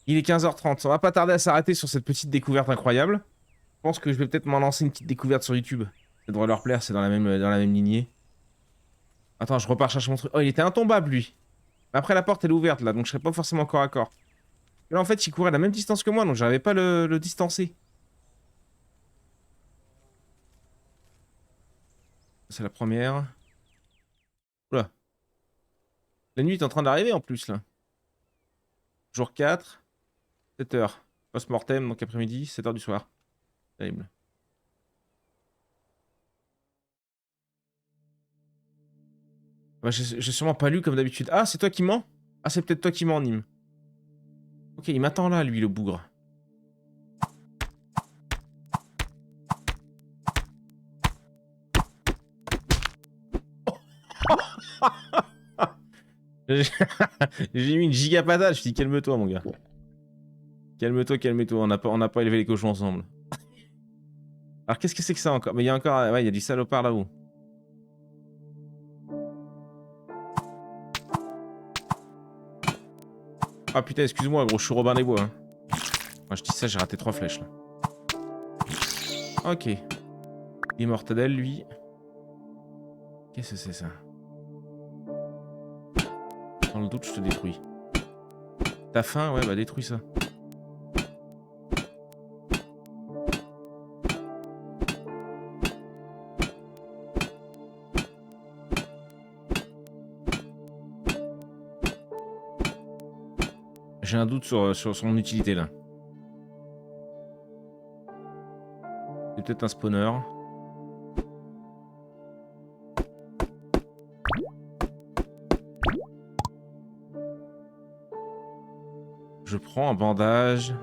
Il est 15h30, on va pas tarder à s'arrêter sur cette petite découverte incroyable. Je pense que je vais peut-être m'en lancer une petite découverte sur YouTube. Ça devrait leur plaire, c'est dans la même lignée. Attends, je repars chercher mon truc. Oh, il était intombable, lui. Après, la porte, elle est ouverte, là, donc je serais pas forcément corps à corps. Et là, en fait, il courait à la même distance que moi, donc j'arrivais pas à le distancer. C'est la première. Oula. La nuit est en train d'arriver, en plus, là. Jour 4. 7h. Post-mortem, donc après-midi, 7h du soir. Terrible. Bah, j'ai sûrement pas lu comme d'habitude. Ah, c'est toi qui mens? Ah, c'est peut-être toi qui mens, Nîmes. Ok, il m'attend là, lui, le bougre. J'ai mis une giga patate, je dis calme-toi, mon gars. Calme-toi, on n'a pas élevé les cochons ensemble. Alors, qu'est-ce que c'est que ça encore? Mais il y a encore... Ouais, il y a du salopard là-haut. Ah putain, excuse-moi, gros, je suis Robin des Bois. Hein. Moi, je dis ça, j'ai raté 3 flèches, là. Ok. Il est mortadelle, lui. Qu'est-ce que c'est, ça? Dans le doute, je te détruis. T'as faim? Ouais, bah détruis ça. J'ai un doute sur son utilité, là. C'est peut-être un spawner. Je prends un bandage,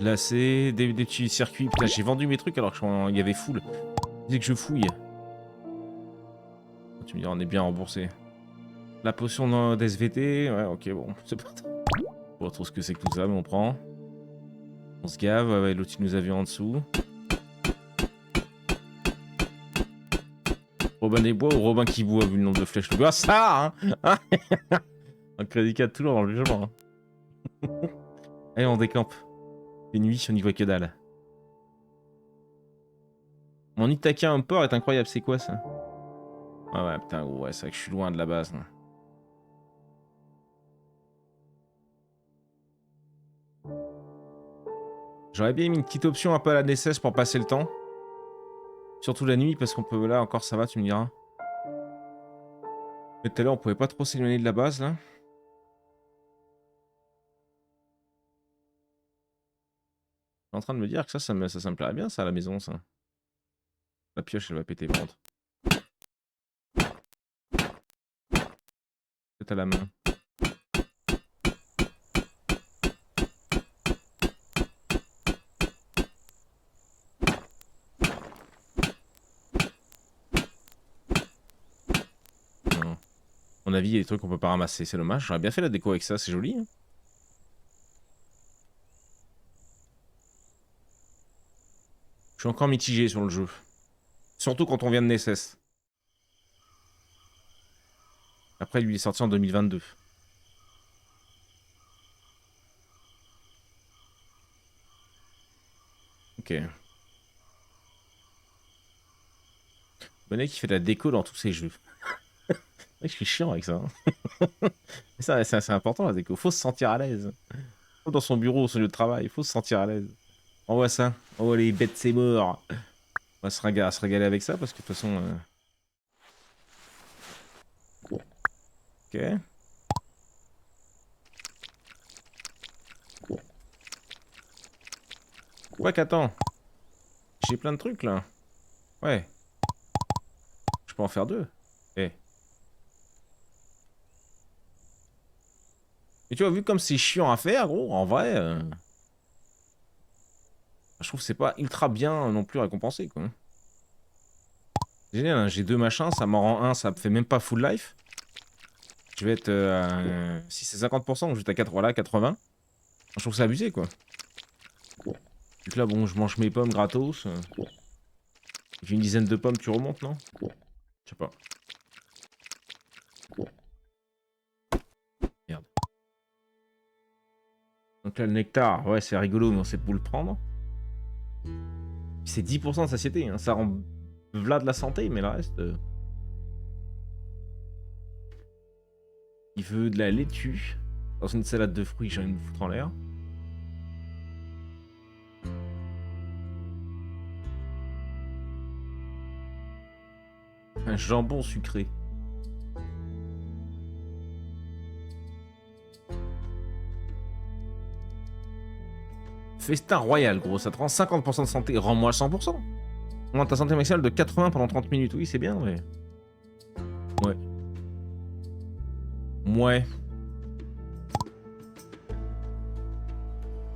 glacé, des petits circuits. Putain, j'ai vendu mes trucs alors qu'il y avait full. Dès que je fouille. Tu me dis, on est bien remboursé. La potion d'SVT, ouais, ok, bon, c'est pas trop ce que c'est que tout ça, mais on prend. On se gave, ouais, l'autre il nous a vu en dessous. Robin des Bois ou Robin qui boit, vu le nombre de flèches. Ah, ça, hein. Un crédit 4 toujours dans le jugement. Hein. Allez, on décampe. Les nuits, on n'y voit que dalle. Mon Ithaka Empor est incroyable, c'est quoi ça? Ouais, putain, ouais, c'est vrai que je suis loin de la base. Hein. J'aurais bien mis une petite option un peu à la DSS pour passer le temps. Surtout la nuit, parce qu'on peut... Là, encore, ça va, tu me diras. Mais tout à l'heure, on pouvait pas trop s'éloigner de la base, là. Je suis en train de me dire que ça me plairait bien, ça, à la maison, ça. La pioche, elle va péter, par contre. C'est à la main. Non. À mon avis, il y a des trucs qu'on peut pas ramasser, c'est dommage. J'aurais bien fait la déco avec ça, c'est joli. Hein. Je suis encore mitigé sur le jeu. Surtout quand on vient de Nesses. Après, lui, il est sorti en 2022. Ok. Bonnet qui fait de la déco dans tous ses jeux. Je suis chiant avec ça. Hein. Mais ça, c'est assez important la déco. Faut se sentir à l'aise. Dans son bureau, son lieu de travail, il faut se sentir à l'aise. On voit ça. On voit les bêtes, c'est mort. On va se régaler avec ça parce que de toute façon. Ok. Ouais, qu'attends. J'ai plein de trucs là. Ouais. Je peux en faire deux. Eh. Et tu vois, vu comme c'est chiant à faire, gros, en vrai. Je trouve que c'est pas ultra bien non plus récompensé, quoi. Génial, hein, j'ai deux machins, ça m'en rend un, ça me fait même pas full life. Je vais être si c'est 50%, donc je vais être à 80, voilà, 80. Je trouve que c'est abusé, quoi. Donc là, bon, je mange mes pommes gratos. J'ai une dizaine de pommes, tu remontes, non? Je sais pas. Merde. Donc là, le nectar, ouais, c'est rigolo, mais on sait pour le prendre. C'est 10% de satiété, hein. Ça rend v'là de la santé, mais le reste... Il veut de la laitue. Dans une salade de fruits, j'ai envie de me foutre en l'air. Un jambon sucré. Festin royal, gros, ça te rend 50% de santé. Rends-moi 100%. Augmente ta santé maximale de 80 pendant 30 minutes. Oui, c'est bien, mais... Ouais. Ouais.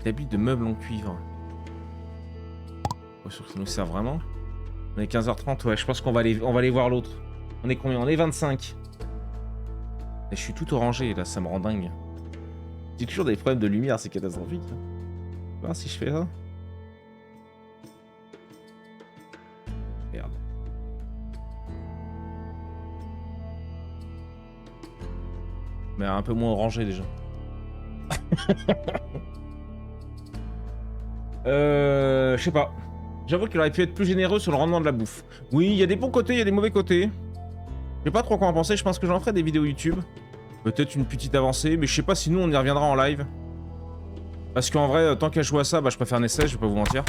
T'habites de meubles en cuivre. Pas sûr que ça nous sert vraiment. On est 15h30, ouais, je pense qu'on va aller voir l'autre. On est combien? On est 25. Et je suis tout orangé, là, ça me rend dingue. J'ai toujours des problèmes de lumière, c'est catastrophique. On va voir si je fais ça. Merde. Mais un peu moins orangé, déjà. Je sais pas. J'avoue qu'il aurait pu être plus généreux sur le rendement de la bouffe. Oui, il y a des bons côtés, il y a des mauvais côtés. Je sais pas trop quoi en penser, je pense que j'en ferai des vidéos YouTube. Peut-être une petite avancée, mais je sais pas si nous on y reviendra en live. Parce qu'en vrai, tant qu'à jouer à ça, bah je préfère Nesses, je vais pas vous mentir.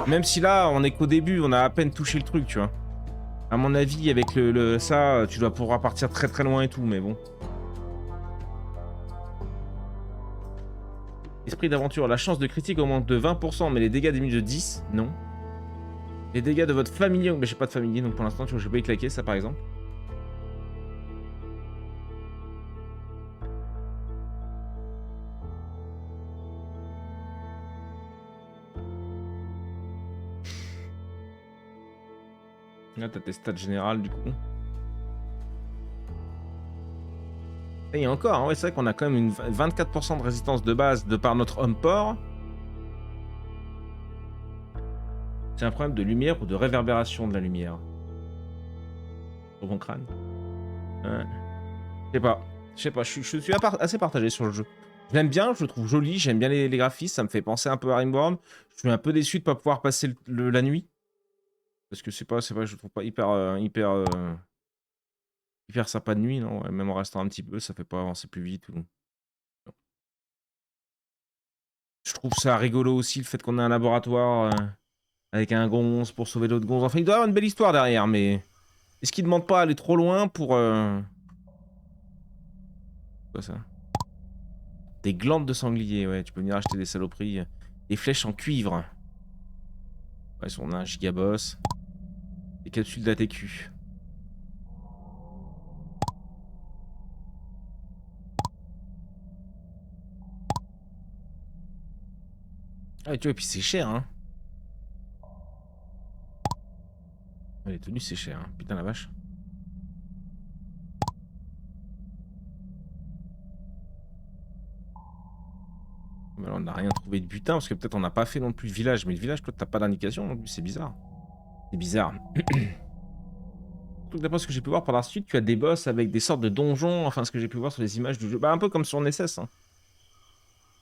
Même si là, on est qu'au début, on a à peine touché le truc, tu vois. À mon avis, avec ça, tu dois pouvoir partir très très loin et tout, mais bon. Esprit d'aventure, la chance de critique augmente de 20%, mais les dégâts diminuent de 10, non. Les dégâts de votre familier, mais j'ai pas de familier, donc pour l'instant, tu vois, je vais pas y claquer, ça par exemple. Là, t'as tes stats générales, du coup. Et encore, hein, ouais, c'est vrai qu'on a quand même une 24% de résistance de base de par notre homme porc. C'est un problème de lumière ou de réverbération de la lumière. Sur mon crâne. Ouais. Je sais pas, je suis assez partagé sur le jeu. Je l'aime bien, je le trouve joli, j'aime bien les graphismes, ça me fait penser un peu à Rimworld. Je suis un peu déçu de pas pouvoir passer la nuit. Parce que c'est pas, je le trouve pas hyper sympa de nuit, non. Ouais, même en restant un petit peu, ça fait pas avancer plus vite. Ou... Je trouve ça rigolo aussi, le fait qu'on ait un laboratoire avec un gonze pour sauver d'autres gonzes. Enfin, il doit y avoir une belle histoire derrière, mais... Est-ce qu'il demande pas à aller trop loin pour... Quoi ça? Des glandes de sanglier, ouais. Tu peux venir acheter des saloperies. Des flèches en cuivre. Ouais, on a un gigaboss. Des capsules d'ATQ. Ah ouais, tu vois, et puis c'est cher, hein. Ouais, les tenues, c'est cher, hein. Putain la vache. Mais là, on n'a rien trouvé de butin, parce que peut-être on n'a pas fait non plus le village. Mais le village, toi, t'as pas d'indication non plus, c'est bizarre. C'est bizarre. Donc d'après ce que j'ai pu voir par la suite, tu as des boss avec des sortes de donjons, enfin ce que j'ai pu voir sur les images du jeu. Bah un peu comme sur NSS, hein.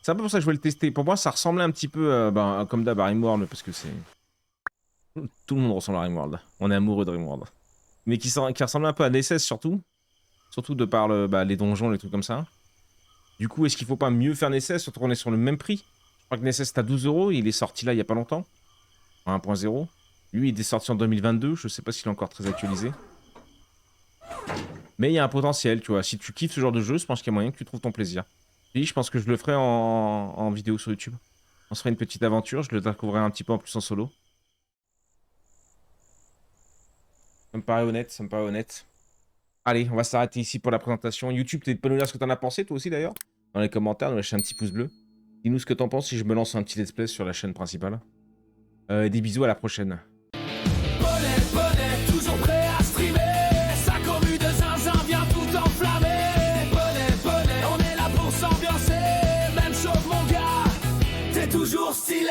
C'est un peu pour ça que je voulais le tester. Pour moi, ça ressemblait un petit peu, comme d'hab, à Rimworld, parce que c'est... Tout le monde ressemble à Rimworld. On est amoureux de Rimworld. Mais qui ressemblait un peu à NSS surtout. Surtout de par les donjons, les trucs comme ça. Du coup, est-ce qu'il faut pas mieux faire NSS, surtout qu'on est sur le même prix? Je crois que NSS est à 12 €, il est sorti là il y a pas longtemps. En 1.0. Lui, il est sorti en 2022, je sais pas s'il est encore très actualisé. Mais il y a un potentiel, tu vois. Si tu kiffes ce genre de jeu, je pense qu'il y a moyen que tu trouves ton plaisir. Et je pense que je le ferai en vidéo sur YouTube. On se ferait une petite aventure, je le découvrirai un petit peu en plus en solo. Ça me paraît honnête, ça me paraît honnête. Allez, on va s'arrêter ici pour la présentation. YouTube, tu peux nous dire ce que t'en as pensé, toi aussi d'ailleurs. Dans les commentaires, nous lâcher un petit pouce bleu. Dis-nous ce que t'en penses si je me lance un petit let's play sur la chaîne principale. Des bisous, à la prochaine. Bonnet, toujours prêt à streamer. Sa commu de zinzin vient tout enflammer. Bonnet, on est là pour s'ambiancer. Même chose mon gars, t'es toujours stylé.